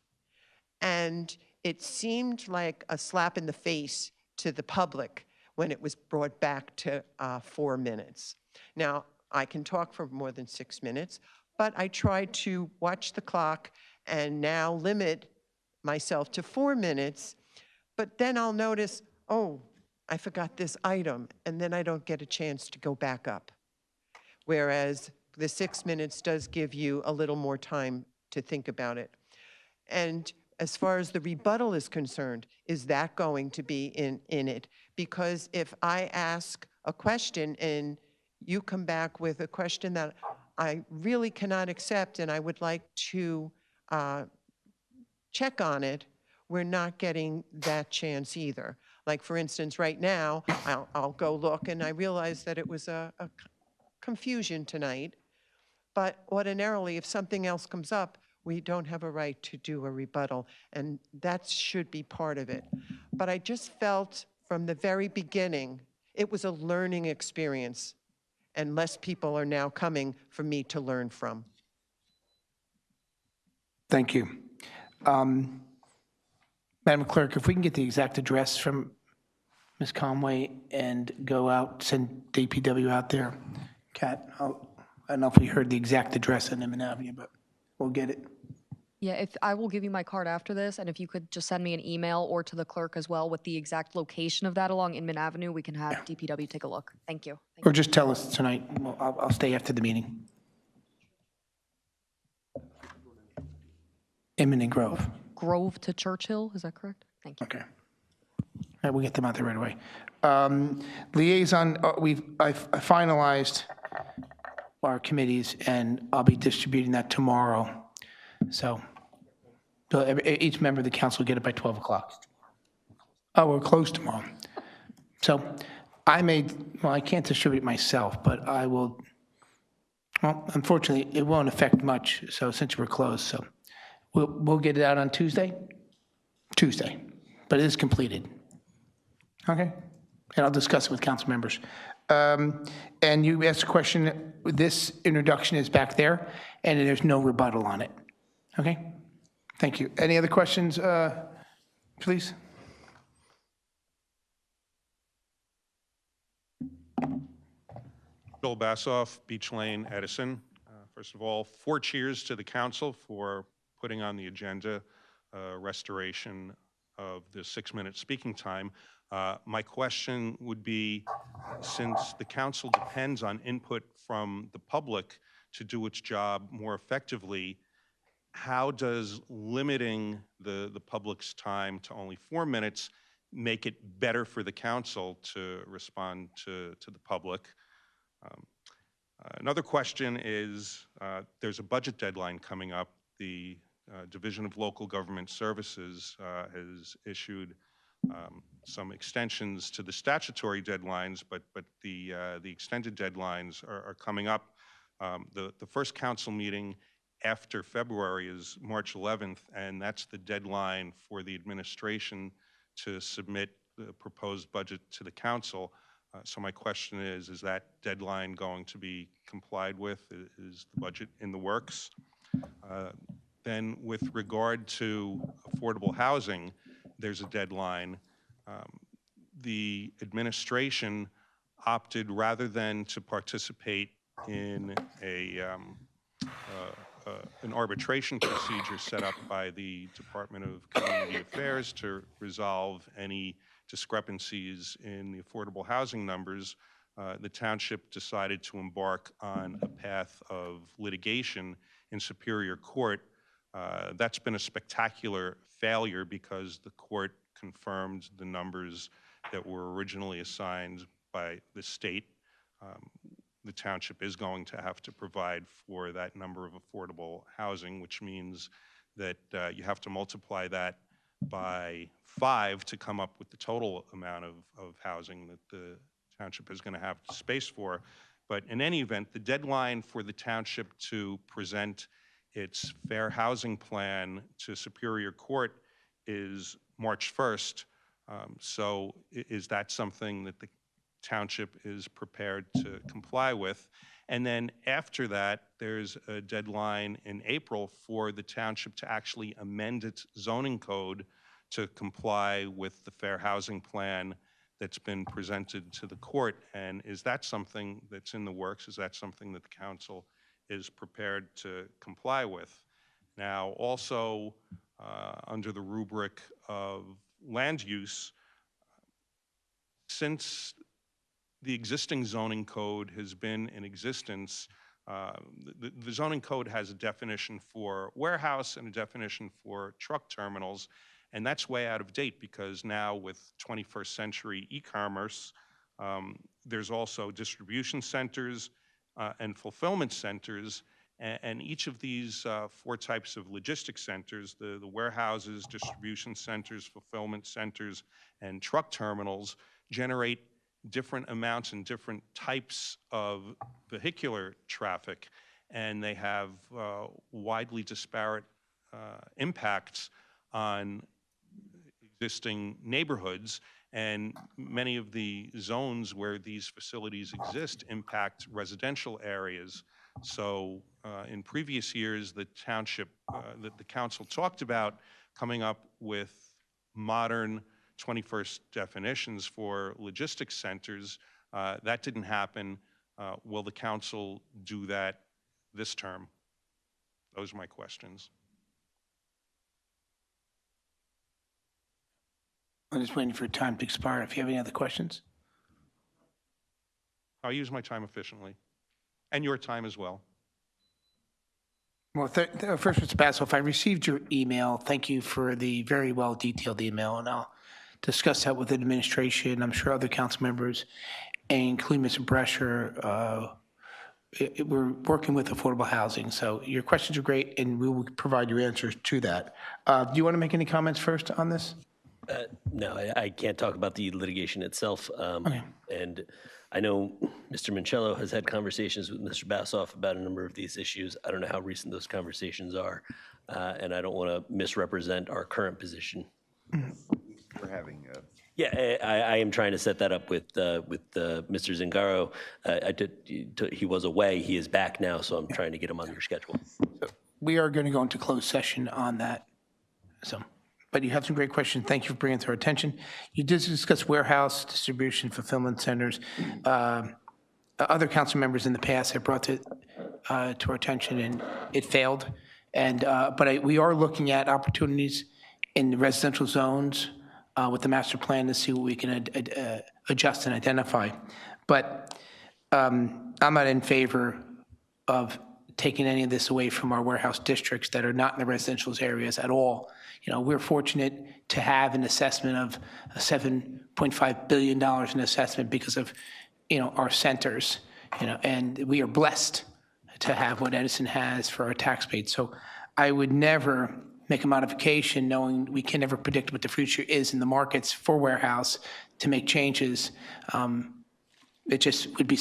And it seemed like a slap in the face to the public when it was brought back to 4 minutes. Now, I can talk for more than 6 minutes, but I tried to watch the clock and now limit myself to 4 minutes. But then I'll notice, oh, I forgot this item, and then I don't get a chance to go back up. Whereas the 6 minutes does give you a little more time to think about it. And as far as the rebuttal is concerned, is that going to be in it? Because if I ask a question and you come back with a question that I really cannot accept and I would like to check on it, we're not getting that chance either. Like, for instance, right now, I'll go look, and I realize that it was a confusion tonight. But ordinarily, if something else comes up, we don't have a right to do a rebuttal, and that should be part of it. But I just felt from the very beginning, it was a learning experience, and less people are now coming for me to learn from. Thank you. Madam Clerk, if we can get the exact address from Ms. Conway and go out, send DPW out there. Kat, I don't know if we heard the exact address on Inman Avenue, but we'll get it. Yeah, if I will give you my card after this, and if you could just send me an email or to the clerk as well with the exact location of that along Inman Avenue, we can have DPW take a look. Thank you. Or just tell us tonight. I'll stay after the meeting. Inman and Grove. Grove to Churchill, is that correct? Thank you. Okay. All right, we'll get them out there right away. Liaison, I finalized our committees, and I'll be distributing that tomorrow. So each member of the council will get it by 12 o'clock. Oh, we're closed tomorrow. So I can't distribute it myself, but I will, well, unfortunately, it won't affect much, so since we're closed, so we'll get it out on Tuesday, but it is completed. Okay? And I'll discuss it with council members. And you asked a question, this introduction is back there, and there's no rebuttal on it. Okay? Thank you. Any other questions, please? Bill Bassoff, Beach Lane, Edison. First of all, 4 cheers to the council for putting on the agenda restoration of the 6-minute speaking time. My question would be, since the council depends on input from the public to do its job more effectively, how does limiting the public's time to only 4 minutes make it better for the council to respond to the public? Another question is, there's a budget deadline coming up. The Division of Local Government Services has issued some extensions to the statutory deadlines, but the extended deadlines are coming up. The first council meeting after February is March 11th, and that's the deadline for the administration to submit the proposed budget to the council. So my question is that deadline going to be complied with? Is the budget in the works? Then with regard to affordable housing, there's a deadline. The administration opted, rather than to participate in an arbitration procedure set up by the Department of Community Affairs to resolve any discrepancies in the affordable housing numbers, the township decided to embark on a path of litigation in Superior Court. That's been a spectacular failure because the court confirmed the numbers that were originally assigned by the state. The township is going to have to provide for that number of affordable housing, which means that you have to multiply that by 5 to come up with the total amount of housing that the township is going to have space for. But in any event, the deadline for the township to present its fair housing plan to Superior Court is March 1st. So is that something that the township is prepared to comply with? And then after that, there's a deadline in April for the township to actually amend its zoning code to comply with the fair housing plan that's been presented to the court. And is that something that's in the works? Is that something that the council is prepared to comply with? Now, also under the rubric of land use, since the existing zoning code has been in existence, the zoning code has a definition for warehouse and a definition for truck terminals, and that's way out of date because now with 21st century e-commerce, there's also distribution centers and fulfillment centers, and each of these 4 types of logistics centers, the warehouses, distribution centers, fulfillment centers, and truck terminals, generate different amounts and different types of vehicular traffic, and they have widely disparate impacts on existing neighborhoods, and many of the zones where these facilities exist impact residential areas. So in previous years, the township, the council talked about coming up with modern 21st definitions for logistics centers. That didn't happen. Will the council do that this term? Those are my questions. I'm just waiting for time to expire. If you have any other questions. I'll use my time efficiently, and your time as well. Well, first, Mr. Basso, I received your email. Thank you for the very well detailed email, and I'll discuss that with the administration. I'm sure other council members, including Mr. Brescher, we're working with affordable housing. So your questions are great, and we will provide your answers to that. Do you want to make any comments first on this? No, I can't talk about the litigation itself. Okay. And I know Mr. Mancello has had conversations with Mr. Bassoff about a number of these issues. I don't know how recent those conversations are, and I don't want to misrepresent our current position. We're having Yeah, I am trying to set that up with Mr. Zingaro. He was away. He is back now, so I'm trying to get him on your schedule. We are going to go into closed session on that. So, but you have some great questions. Thank you for bringing it to our attention. You did discuss warehouse, distribution, fulfillment centers. Other council members in the past have brought it to our attention, and it failed. And but we are looking at opportunities in the residential zones with the master plan to see what we can adjust and identify. But I'm not in favor of taking any of this away from our warehouse districts that are not in the residential areas at all. You know, we're fortunate to have an assessment of $7.5 billion in assessment because of, you know, our centers, you know, and we are blessed to have what Edison has for our tax base. So I would never make a modification knowing we can never predict what the future is in the markets for warehouse to make changes. It just would be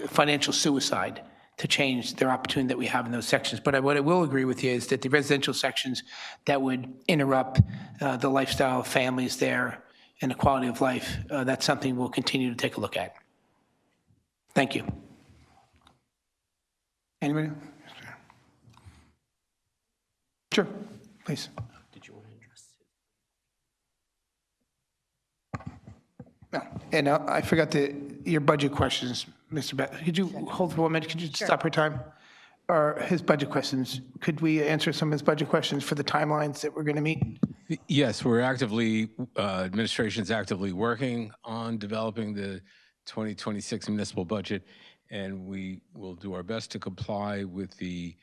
financial suicide to change their opportunity that we have in those sections. But what I will agree with you is that the residential sections that would interrupt the lifestyle of families there and the quality of life, that's something we'll continue to take a look at. Thank you. Anybody? Sure, please. Did you want to address it? No. And I forgot your budget questions, Mr. Beth. Could you hold for 1 minute? Could you stop your time? Or his budget questions, could we answer some of his budget questions for the timelines that we're going to meet? Yes, we're actively, administration's actively working on developing the 2026 municipal budget, and we will do our best to comply with the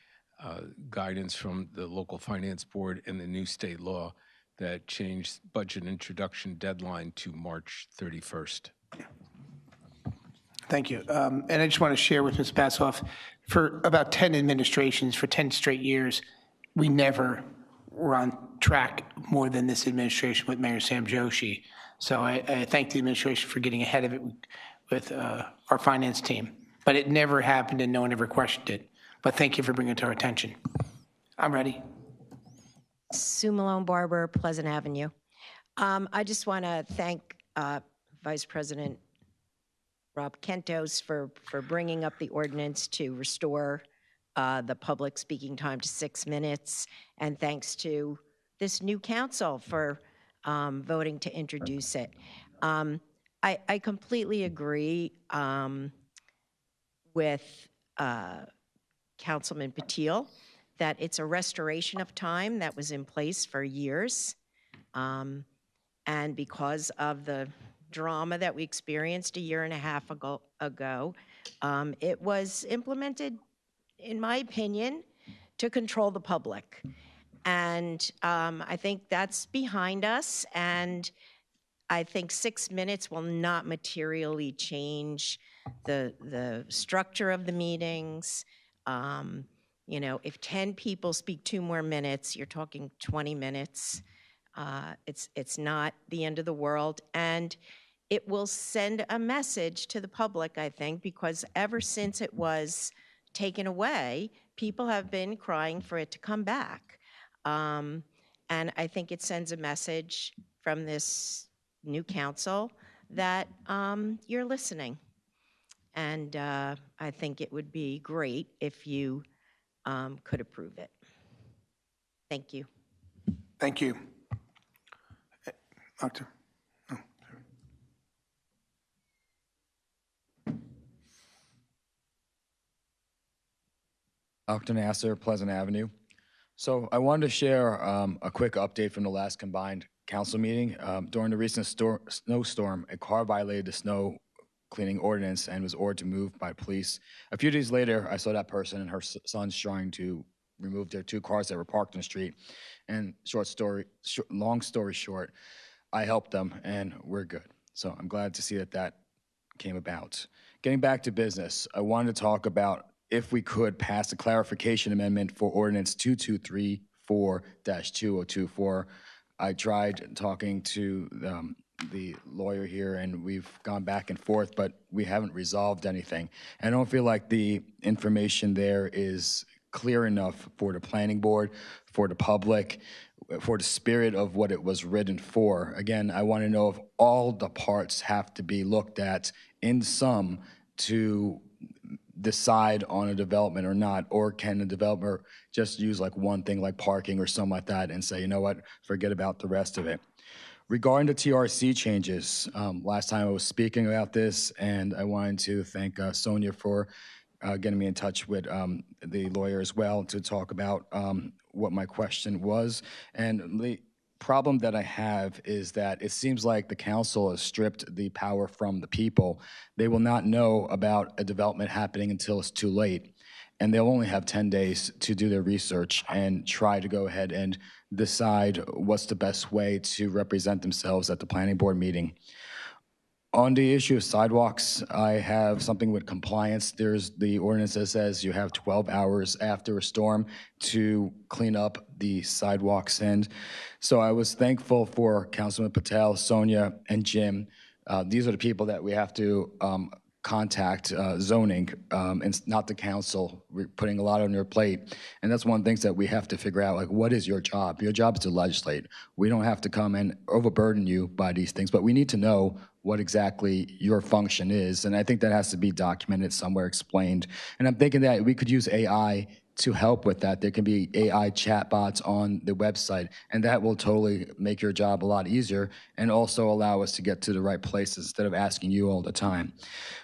guidance from the local finance board and the new state law that changed budget introduction deadline to March 31st. Thank you. And I just want to share with Ms. Bassoff, for about 10 administrations, for 10 straight years, we never were on track more than this administration with Mayor Sam Joshi. So I thank the administration for getting ahead of it with our finance team. But it never happened and no one ever questioned it. But thank you for bringing it to our attention. I'm ready. Sue Malone Barber, Pleasant Avenue. I just want to thank Vice President Rob Kentos for bringing up the ordinance to restore the public speaking time to 6 minutes, and thanks to this new council for voting to introduce it. I completely agree with Councilman Patil that it's a restoration of time that was in place for years. And because of the drama that we experienced a year and a half ago, it was implemented, in my opinion, to control the public. And I think that's behind us. And I think 6 minutes will not materially change the structure of the meetings. You know, if 10 people speak 2 more minutes, you're talking 20 minutes. It's not the end of the world. And it will send a message to the public, I think, because ever since it was taken away, people have been crying for it to come back. And I think it sends a message from this new council that you're listening. And I think it would be great if you could approve it. Thank you. Thank you. Doctor. Dr. Nasser, Pleasant Avenue. So I wanted to share a quick update from the last combined council meeting. During the recent snowstorm, a car violated the snow cleaning ordinance and was ordered to move by police. A few days later, I saw that person and her sons trying to remove their 2 cars that were parked in the street. And long story short, I helped them and we're good. So I'm glad to see that that came about. Getting back to business, I wanted to talk about if we could pass a clarification amendment for ordinance 2234-2024. I tried talking to the lawyer here and we've gone back and forth, but we haven't resolved anything. I don't feel like the information there is clear enough for the planning board, for the public, for the spirit of what it was written for. Again, I want to know if all the parts have to be looked at in sum to decide on a development or not, or can the developer just use like one thing like parking or something like that and say, you know what, forget about the rest of it. Regarding the TRC changes, last time I was speaking about this and I wanted to thank Sonia for getting me in touch with the lawyer as well to talk about what my question was. And problem that I have is that it seems like the council has stripped the power from the people. They will not know about a development happening until it's too late. And they'll only have 10 days to do their research and try to go ahead and decide what's the best way to represent themselves at the planning board meeting. On the issue of sidewalks, I have something with compliance. There's the ordinance that says you have 12 hours after a storm to clean up the sidewalks. And so I was thankful for Councilman Patel, Sonia, and Jim. These are the people that we have to contact zoning, and not the council. We're putting a lot on your plate. And that's one of the things that we have to figure out, like, what is your job? Your job is to legislate. We don't have to come and overburden you by these things, but we need to know what exactly your function is. And I think that has to be documented somewhere, explained. And I'm thinking that we could use AI to help with that. There can be AI chatbots on the website, and that will totally make your job a lot easier and also allow us to get to the right places instead of asking you all the time.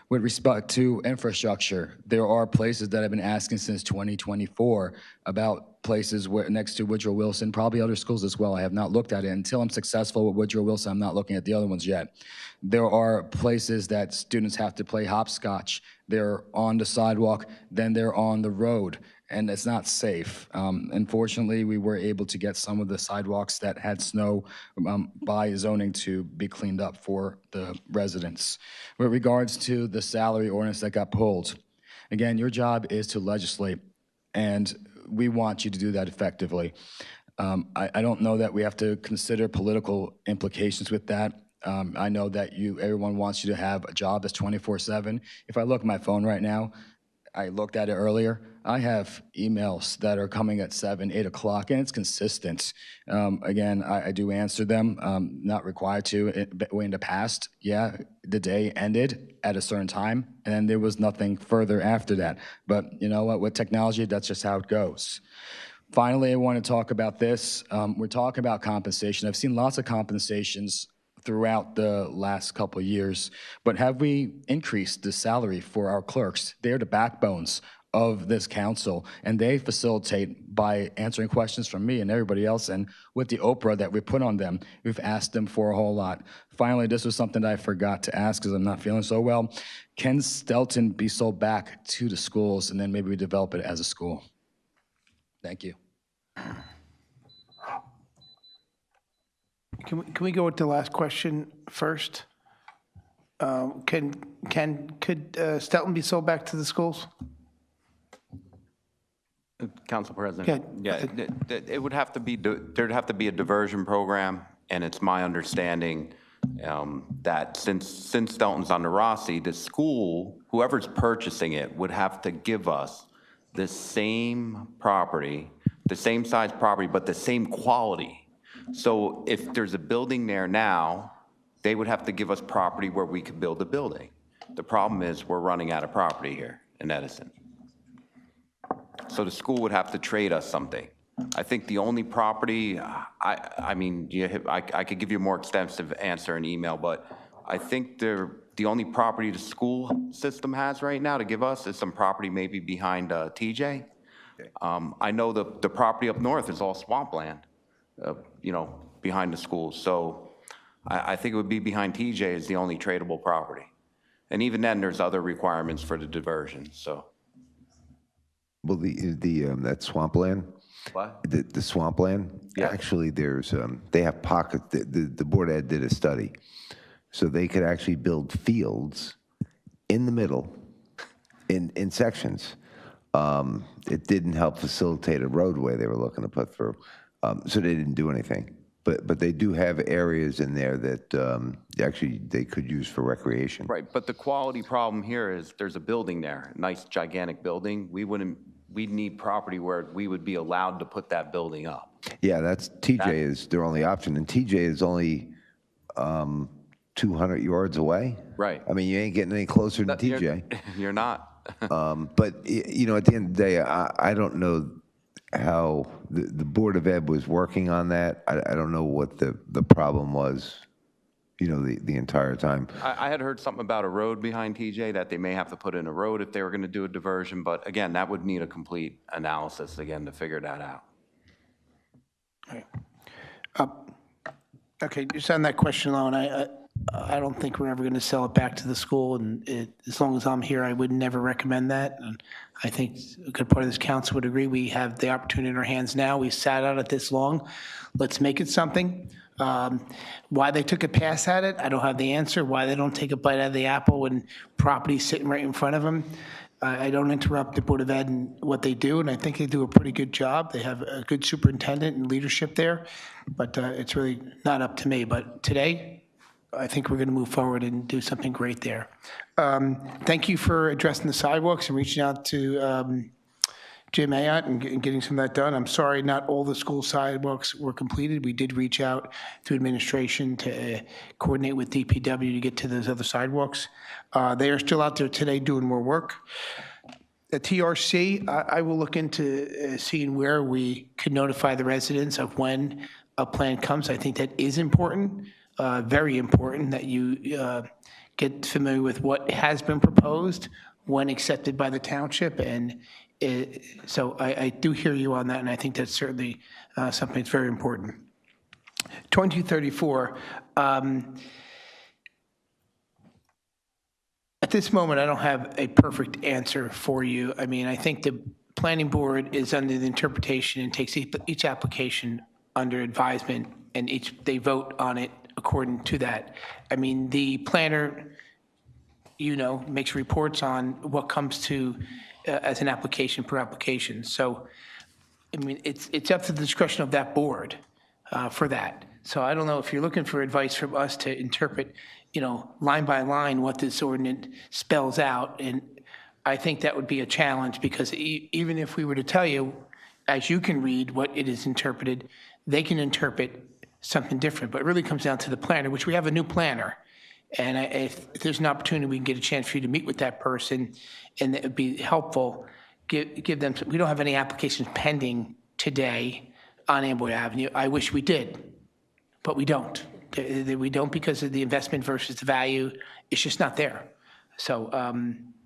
With respect to infrastructure, there are places that I've been asking since 2024 about places where, next to Woodrow Wilson, probably other schools as well. I have not looked at it. Until I'm successful with Woodrow Wilson, I'm not looking at the other ones yet. There are places that students have to play hopscotch. They're on the sidewalk, then they're on the road, and it's not safe. Unfortunately, we were able to get some of the sidewalks that had snow by zoning to be cleaned up for the residents. With regards to the salary ordinance that got pulled, again, your job is to legislate, and we want you to do that effectively. I don't know that we have to consider political implications with that. I know that everyone wants you to have a job that's 24/7. If I look at my phone right now, I looked at it earlier, I have emails that are coming at 7, 8 o'clock, and it's consistent. Again, I do answer them, not required to. In the past, yeah, the day ended at a certain time, and there was nothing further after that. But you know what, with technology, that's just how it goes. Finally, I want to talk about this. We're talking about compensation. I've seen lots of compensations throughout the last couple of years, but have we increased the salary for our clerks? They're the backbones of this council, and they facilitate by answering questions from me and everybody else, and with the Oprah that we put on them, we've asked them for a whole lot. Finally, this was something that I forgot to ask because I'm not feeling so well. Can Stelton be sold back to the schools, and then maybe we develop it as a school? Thank you. Can we go with the last question first? Could Stelton be sold back to the schools? Council President. Yeah, it would have to be, there'd have to be a diversion program, and it's my understanding that since Stelton's on the Rossi, the school, whoever's purchasing it, would have to give us the same property, the same size property, but the same quality. So if there's a building there now, they would have to give us property where we could build a building. The problem is we're running out of property here in Edison. So the school would have to trade us something. I think the only property, I mean, I could give you a more extensive answer in email, but I think the only property the school system has right now to give us is some property maybe behind TJ. I know the property up north is all swampland. Behind the schools. So I think it would be behind TJ is the only tradable property. And even then, there's other requirements for the diversion, so. Well, that swampland? What? The swampland? Yeah. Actually, they have pockets, the Board of Ed did a study. So they could actually build fields in the middle, in sections. It didn't help facilitate a roadway they were looking to put through. So they didn't do anything. But they do have areas in there that actually they could use for recreation. Right, but the quality problem here is there's a building there, a nice gigantic building. We'd need property where we would be allowed to put that building up. Yeah, TJ is their only option, and TJ is only 200 yards away. Right. I mean, you ain't getting any closer than TJ. You're not. But, at the end of the day, I don't know how the Board of Ed was working on that. I don't know what the problem was, the entire time. I had heard something about a road behind TJ, that they may have to put in a road if they were going to do a diversion, but again, that would need a complete analysis again to figure that out. Right. Okay, just on that question alone, I don't think we're ever going to sell it back to the school, and as long as I'm here, I would never recommend that. And I think a good part of this council would agree. We have the opportunity in our hands now. We sat on it this long. Let's make it something. Why they took a pass at it, I don't have the answer. Why they don't take a bite out of the apple when property's sitting right in front of them, I don't interrupt the Board of Ed and what they do, and I think they do a pretty good job. They have a good superintendent and leadership there, but it's really not up to me. But today, I think we're going to move forward and do something great there. Thank you for addressing the sidewalks and reaching out to Jim Ayotte and getting some of that done. I'm sorry not all the school sidewalks were completed. We did reach out to administration to coordinate with DPW to get to those other sidewalks. They are still out there today doing more work. The TRC, I will look into seeing where we could notify the residents of when a plan comes. I think that is important, very important, that you get familiar with what has been proposed, when accepted by the township, and so I do hear you on that, and I think that's certainly something that's very important. 2234, at this moment, I don't have a perfect answer for you. I mean, I think the planning board is under the interpretation and takes each application under advisement, and they vote on it according to that. I mean, the planner, makes reports on what comes to as an application per application. So, I mean, it's up to the discretion of that board for that. So I don't know if you're looking for advice from us to interpret, line by line what this ordinance spells out. And I think that would be a challenge, because even if we were to tell you, as you can read what it is interpreted, they can interpret something different. But it really comes down to the planner, which we have a new planner. And if there's an opportunity, we can get a chance for you to meet with that person, and it would be helpful. Give them. We don't have any applications pending today on Amboy Avenue. I wish we did, but we don't. We don't, because of the investment versus the value. It's just not there. So,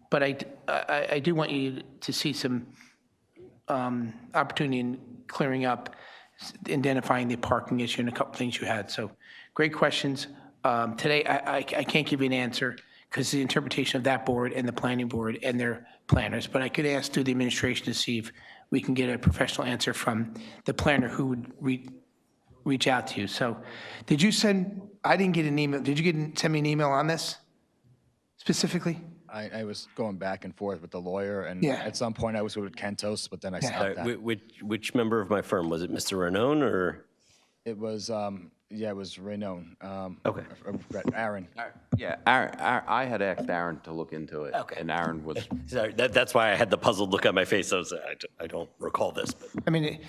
but I do want you to see some opportunity in clearing up, identifying the parking issue and a couple things you had. So, great questions. Today, I can't give you an answer because the interpretation of that board and the planning board and their planners, but I could ask through the administration to see if we can get a professional answer from the planner who would reach out to you. So did you send, I didn't get an email, did you send me an email on this specifically? I was going back and forth with the lawyer, and Yeah. at some point I was with Kentos, but then I stopped that. Which member of my firm? Was it Mr. Renone or? It was, it was Renone. Okay. Aaron. Yeah, I had asked Aaron to look into it, and Aaron was. Sorry, that's why I had the puzzled look on my face. I don't recall this. But. I mean,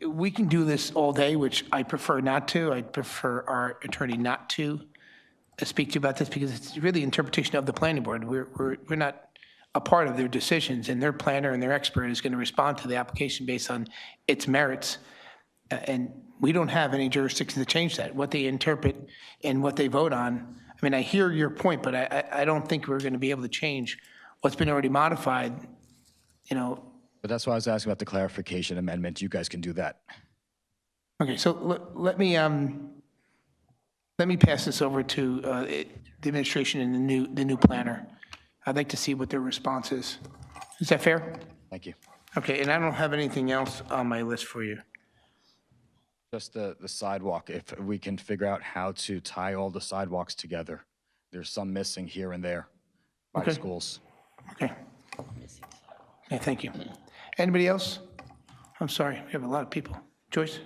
we can do this all day, which I prefer not to. I prefer our attorney not to speak to you about this, because it's really interpretation of the planning board. We're not a part of their decisions, and their planner and their expert is going to respond to the application based on its merits. And we don't have any jurisdiction to change that. What they interpret and what they vote on. I mean, I hear your point, but I don't think we're going to be able to change what's been already modified, But that's why I was asking about the clarification amendment. You guys can do that. Okay, so let me pass this over to the administration and the new planner. I'd like to see what their response is. Is that fair? Thank you. Okay, and I don't have anything else on my list for you. Just the sidewalk, if we can figure out how to tie all the sidewalks together. There's some missing here and there by schools. Okay. Okay, thank you. Anybody else? I'm sorry, we have a lot of people. Joyce?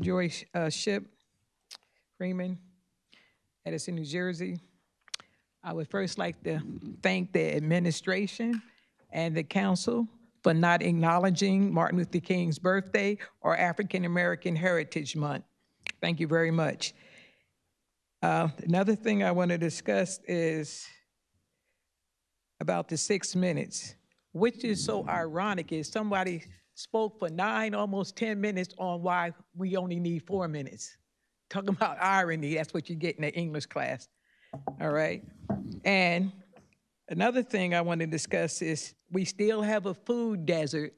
Joyce Ship, Freeman, Edison, New Jersey. I would first like to thank the administration and the council for not acknowledging Martin Luther King's birthday or African American Heritage Month. Thank you very much. Another thing I want to discuss is about the 6 minutes, which is so ironic is somebody spoke for 9, almost 10 minutes on why we only need 4 minutes. Talking about irony, that's what you get in the English class. All right. And another thing I want to discuss is we still have a food desert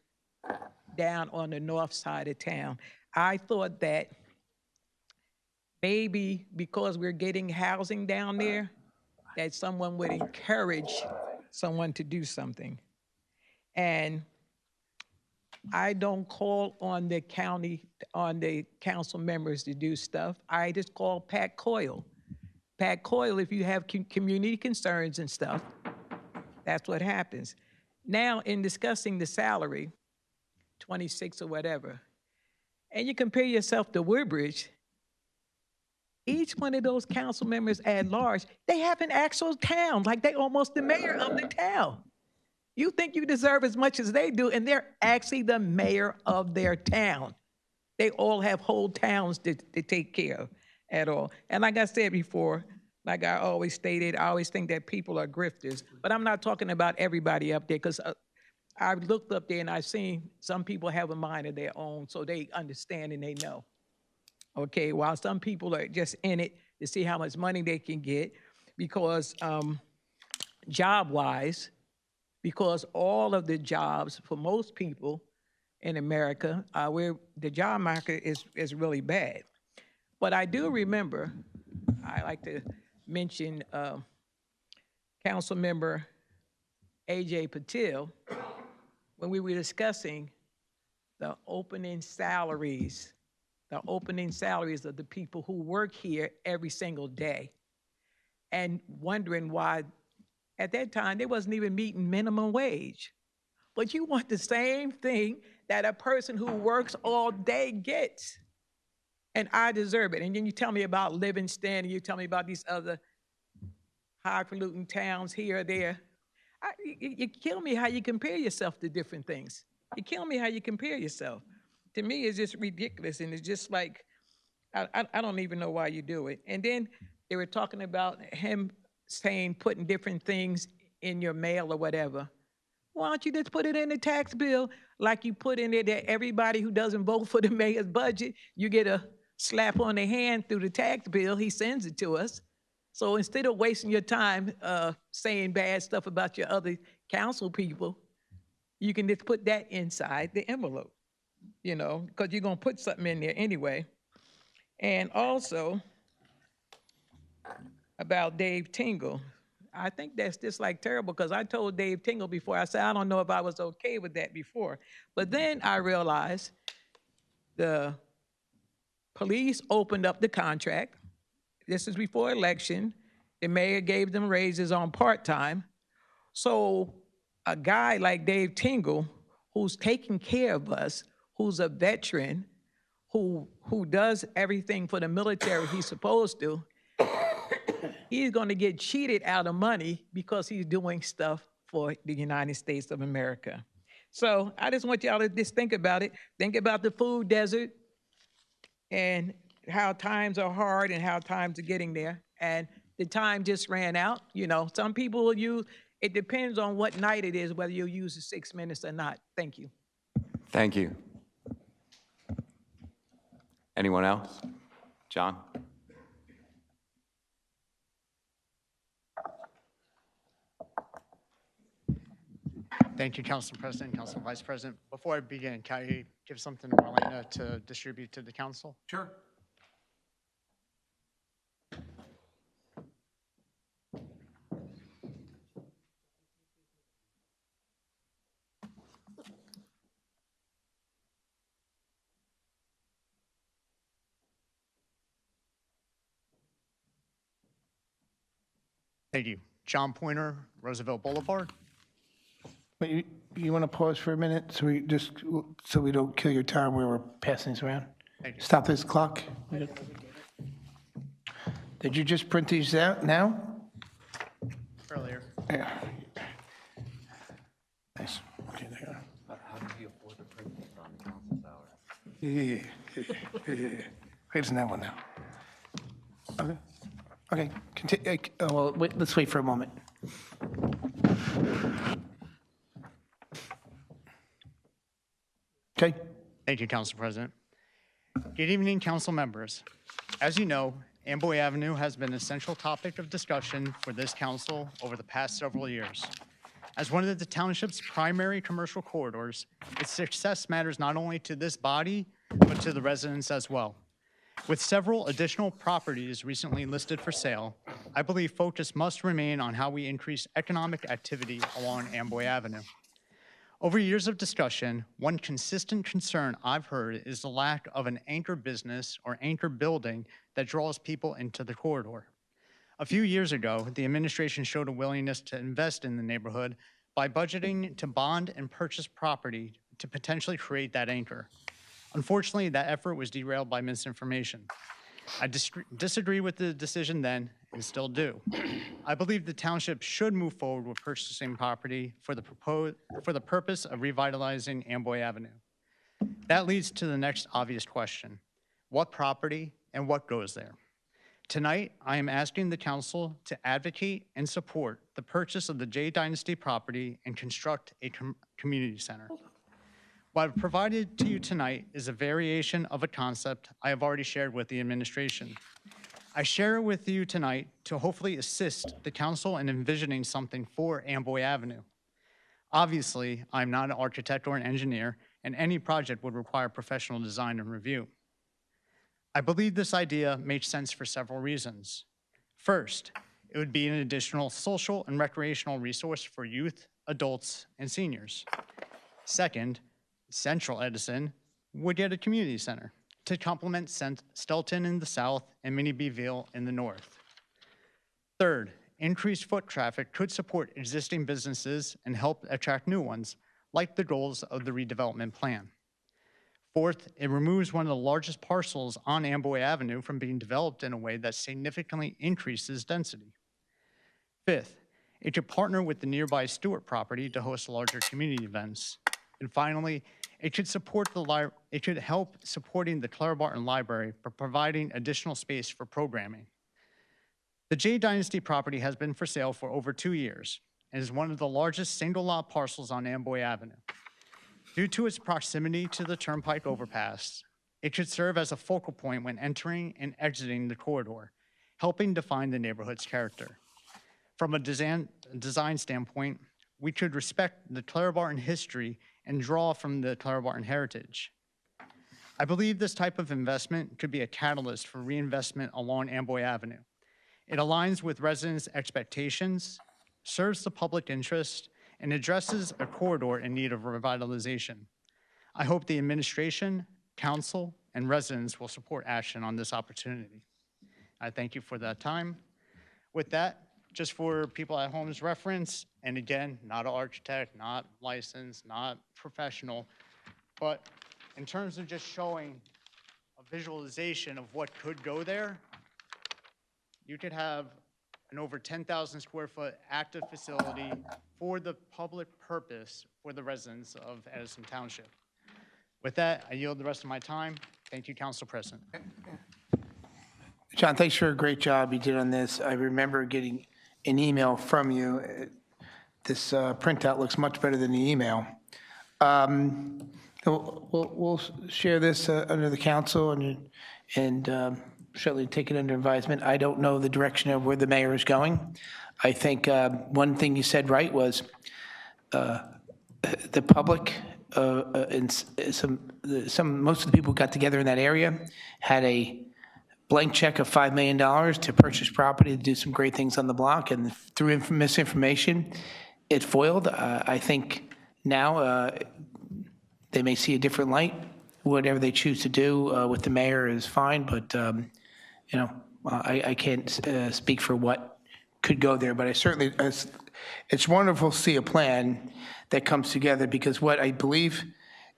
down on the north side of town. I thought that maybe because we're getting housing down there, that someone would encourage someone to do something. And I don't call on the council members to do stuff. I just call Pat Coyle. Pat Coyle, if you have community concerns and stuff, that's what happens. Now, in discussing the salary, 26 or whatever, and you compare yourself to Woodbridge, each one of those council members at large, they have an actual town, like they almost the mayor of the town. You think you deserve as much as they do, and they're actually the mayor of their town. They all have whole towns to take care of at all. And like I said before, like I always stated, I always think that people are grifters, but I'm not talking about everybody up there, because I've looked up there and I've seen some people have a mind of their own, so they understand and they know. Okay, while some people are just in it to see how much money they can get, because job-wise, because all of the jobs for most people in America, where the job market is really bad. But I do remember, I like to mention Council Member A.J. Patel, when we were discussing the opening salaries of the people who work here every single day, and wondering why at that time they wasn't even meeting minimum wage. But you want the same thing that a person who works all day gets. And I deserve it. And then you tell me about Livingston, and you tell me about these other highfalutin towns here or there. You kill me how you compare yourself to different things. You kill me how you compare yourself. To me, it's just ridiculous, and it's just like, I don't even know why you do it. And then they were talking about him saying putting different things in your mail or whatever. Why don't you just put it in the tax bill like you put in there that everybody who doesn't vote for the mayor's budget, you get a slap on the hand through the tax bill, he sends it to us. So instead of wasting your time saying bad stuff about your other council people, you can just put that inside the envelope, you know, because you're going to put something in there anyway. And also about Dave Tingle, I think that's just like terrible, because I told Dave Tingle before, I said, I don't know if I was okay with that before. But then I realized the police opened up the contract. This is before election. The mayor gave them raises on part-time. So a guy like Dave Tingle, who's taking care of us, who's a veteran, who does everything for the military he's supposed to, he's going to get cheated out of money because he's doing stuff for the United States of America. So I just want y'all to just think about it. Think about the food desert and how times are hard and how times are getting there. And the time just ran out. You know, some people will use, it depends on what night it is, whether you'll use the 6 minutes or not. Thank you. Thank you. Anyone else? John? Thank you, Council President, Council Vice President. Before I begin, can I give something to Marlena to distribute to the council? Sure. Thank you. John Pointer, Roosevelt Boulevard. Wait, you want to pause for a minute so we don't kill your time where we're passing this around? Stop this clock. Did you just print these out now? Earlier. Yeah. Nice. Okay, there you are. How did you afford to print this on the council's hour? Yeah. Wait, isn't that one now? Okay. Okay. Well, wait, let's wait for a moment. Okay. Thank you, Council President. Good evening, council members. As you know, Amboy Avenue has been a central topic of discussion for this council over the past several years. As one of the township's primary commercial corridors, its success matters not only to this body, but to the residents as well. With several additional properties recently listed for sale, I believe focus must remain on how we increase economic activity along Amboy Avenue. Over years of discussion, one consistent concern I've heard is the lack of an anchor business or anchor building that draws people into the corridor. A few years ago, the administration showed a willingness to invest in the neighborhood by budgeting to bond and purchase property to potentially create that anchor. Unfortunately, that effort was derailed by misinformation. I disagree with the decision then and still do. I believe the township should move forward with purchasing property for the purpose of revitalizing Amboy Avenue. That leads to the next obvious question: what property and what goes there? Tonight, I am asking the council to advocate and support the purchase of the J Dynasty property and construct a community center. What I've provided to you tonight is a variation of a concept I have already shared with the administration. I share it with you tonight to hopefully assist the council in envisioning something for Amboy Avenue. Obviously, I'm not an architect or an engineer, and any project would require professional design and review. I believe this idea makes sense for several reasons. First, it would be an additional social and recreational resource for youth, adults, and seniors. Second, Central Edison would get a community center to complement Stelton in the south and Mini Beeville in the north. Third, increased foot traffic could support existing businesses and help attract new ones, like the goals of the redevelopment plan. Fourth, it removes one of the largest parcels on Amboy Avenue from being developed in a way that significantly increases density. Fifth, it could partner with the nearby Stewart property to host larger community events. And finally, it could help supporting the Clara Barton Library by providing additional space for programming. The J Dynasty property has been for sale for over 2 years and is one of the largest single-lot parcels on Amboy Avenue. Due to its proximity to the Turnpike overpass, it should serve as a focal point when entering and exiting the corridor, helping define the neighborhood's character. From a design standpoint, we should respect the Clara Barton history and draw from the Clara Barton heritage. I believe this type of investment could be a catalyst for reinvestment along Amboy Avenue. It aligns with residents' expectations, serves the public interest, and addresses a corridor in need of revitalization. I hope the administration, council, and residents will support action on this opportunity. I thank you for that time. With that, just for people at home's reference, and again, not an architect, not licensed, not professional, but in terms of just showing a visualization of what could go there, you could have an over 10,000 square foot active facility for the public purpose for the residents of Edison Township. With that, I yield the rest of my time. Thank you, Council President. John, thanks for a great job you did on this. I remember getting an email from you. This printout looks much better than the email. We'll share this under the council and certainly take it under advisement. I don't know the direction of where the mayor is going. I think one thing you said right was the public and most of the people who got together in that area had a blank check of $5 million to purchase property to do some great things on the block, and through misinformation, it foiled. I think now they may see a different light. Whatever they choose to do with the mayor is fine, but you know, I can't speak for what could go there, but I certainly, it's wonderful to see a plan that comes together, because what I believe,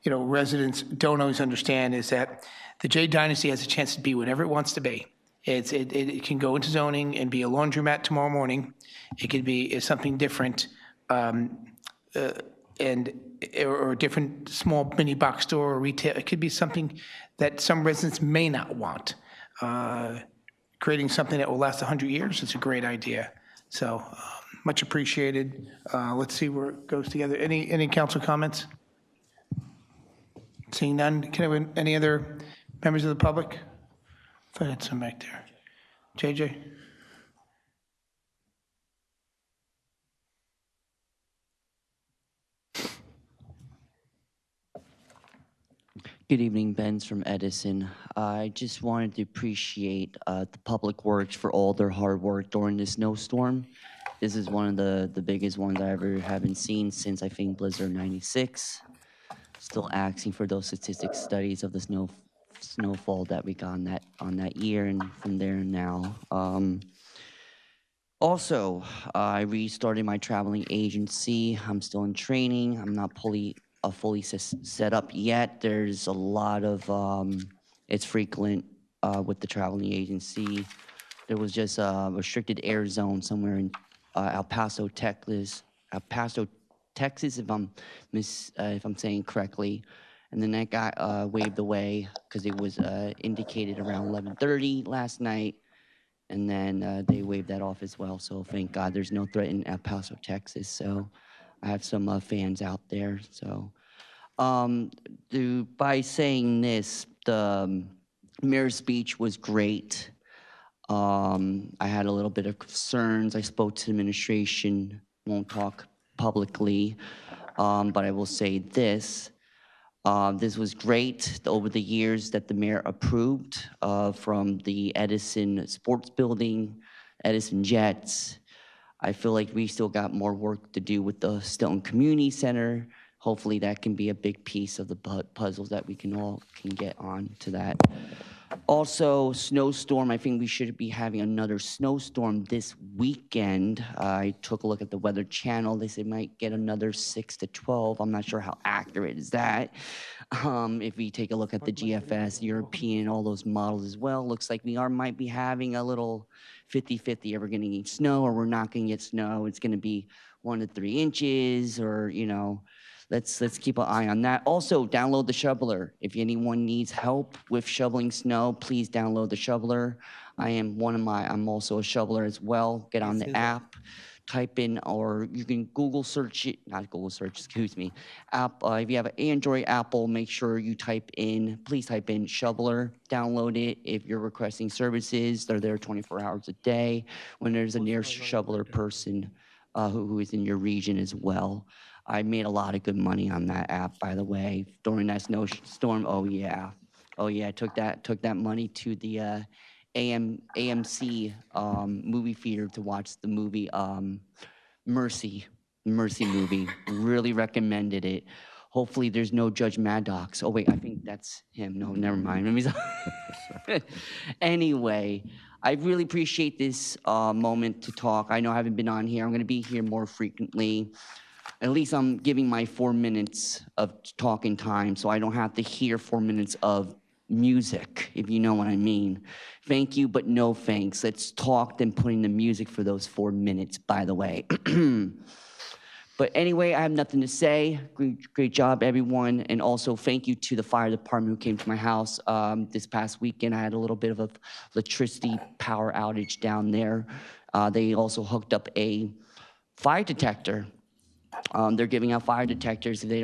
you know, residents don't always understand is that the J Dynasty has a chance to be whatever it wants to be. It can go into zoning and be a laundromat tomorrow morning. It could be something different, or a different small mini box store or retail. It could be something that some residents may not want. Creating something that will last 100 years is a great idea. So much appreciated. Let's see where it goes together. Any council comments? Seeing none, can I have any other members of the public? I thought I had some back there. JJ? Good evening, Ben's from Edison. I just wanted to appreciate the Public Works for all their hard work during this snowstorm. This is one of the biggest ones I ever haven't seen since, I think, Blizzard 96. Still asking for those statistics studies of the snowfall that we got on that year and from there and now. Also, I restarted my traveling agency. I'm still in training. I'm not fully set up yet. There's a lot of, it's frequent with the traveling agency. There was just a restricted air zone somewhere in El Paso, Texas, if I'm saying correctly. And then that got waved away because it was indicated around 11:30 last night. And then they waived that off as well. So thank God there's no threat in El Paso, Texas. So I have some fans out there. So by saying this, the mayor's speech was great. I had a little bit of concerns. I spoke to the administration, won't talk publicly, but I will say this. This was great over the years that the mayor approved from the Edison Sports Building, Edison Jets. I feel like we still got more work to do with the Stilton Community Center. Hopefully that can be a big piece of the puzzles that we can all get on to that. Also, snowstorm, I think we should be having another snowstorm this weekend. I took a look at the Weather Channel. They said might get another 6 to 12. I'm not sure how accurate is that. If we take a look at the GFS, European, all those models as well, looks like we might be having a little 50-50. Are we going to get snow or we're not going to get snow? It's going to be 1 to 3 inches or, you know, let's keep an eye on that. Also, download the shoveler. If anyone needs help with shoveling snow, please download the shoveler. I'm also a shoveler as well. Get on the app, type in, or you can Google search it, not Google search, excuse me. App, if you have an Android, Apple, make sure you please type in shoveler, download it. If you're requesting services, they're there 24 hours a day. When there's a near shoveler person who is in your region as well. I made a lot of good money on that app, by the way, during that snowstorm. Oh yeah, I took that money to the AMC movie theater to watch the movie Mercy movie. Really recommended it. Hopefully, there's no Judge Maddox. Oh wait, I think that's him. No, never mind. Anyway, I really appreciate this moment to talk. I know I haven't been on here. I'm going to be here more frequently. At least I'm giving my 4 minutes of talking time, so I don't have to hear 4 minutes of music, if you know what I mean. Thank you, but no thanks. Let's talk, then put in the music for those 4 minutes, by the way. But anyway, I have nothing to say. Great job, everyone. And also, thank you to the fire department who came to my house this past weekend. I had a little bit of a electricity power outage down there. They also hooked up a fire detector. They're giving out fire detectors. If you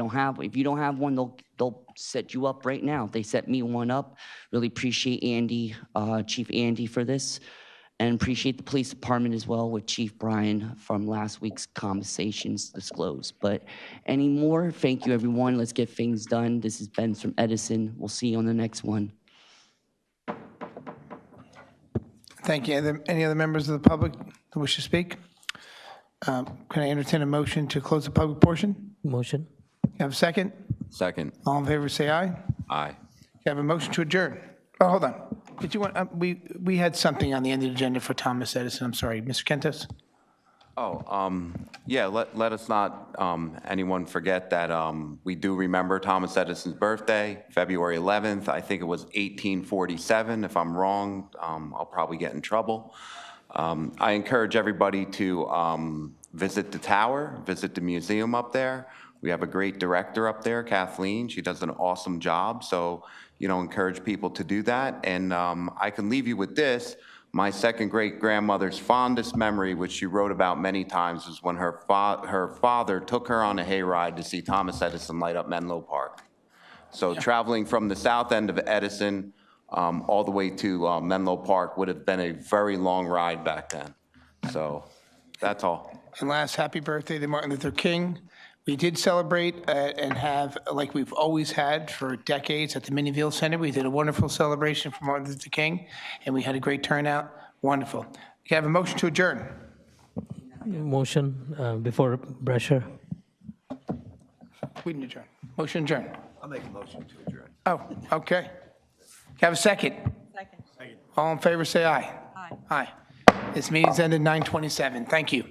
don't have one, they'll set you up right now. They set me one up. Really appreciate Andy, Chief Andy, for this, and appreciate the police department as well with Chief Brian from last week's conversations disclosed. But any more? Thank you, everyone. Let's get things done. This is Ben from Edison. We'll see you on the next one. Thank you. Any other members of the public that wish to speak? Can I entertain a motion to close the public portion? Motion. You have a second? Second. All in favor, say aye. Aye. You have a motion to adjourn. Oh, hold on. Did you want, we had something on the end of the agenda for Thomas Edison. I'm sorry. Mr. Kentos? Yeah, let us not anyone forget that we do remember Thomas Edison's birthday, February 11th. I think it was 1847. If I'm wrong, I'll probably get in trouble. I encourage everybody to visit the tower, visit the museum up there. We have a great director up there, Kathleen. She does an awesome job. So, encourage people to do that. And I can leave you with this. My second great-grandmother's fondest memory, which she wrote about many times, was when her father took her on a hayride to see Thomas Edison light up Menlo Park. So traveling from the south end of Edison all the way to Menlo Park would have been a very long ride back then. So that's all. And last, happy birthday to Martin Luther King. We did celebrate and have, like we've always had for decades at the Minnieville Center. We did a wonderful celebration for Martin Luther King, and we had a great turnout. Wonderful. Can I have a motion to adjourn? Motion before Brescher. We didn't adjourn. Motion adjourn. I'll make a motion to adjourn. Oh, okay. Can I have a second? Second. All in favor, say aye. Aye. Aye. This meeting's ended 9:27. Thank you.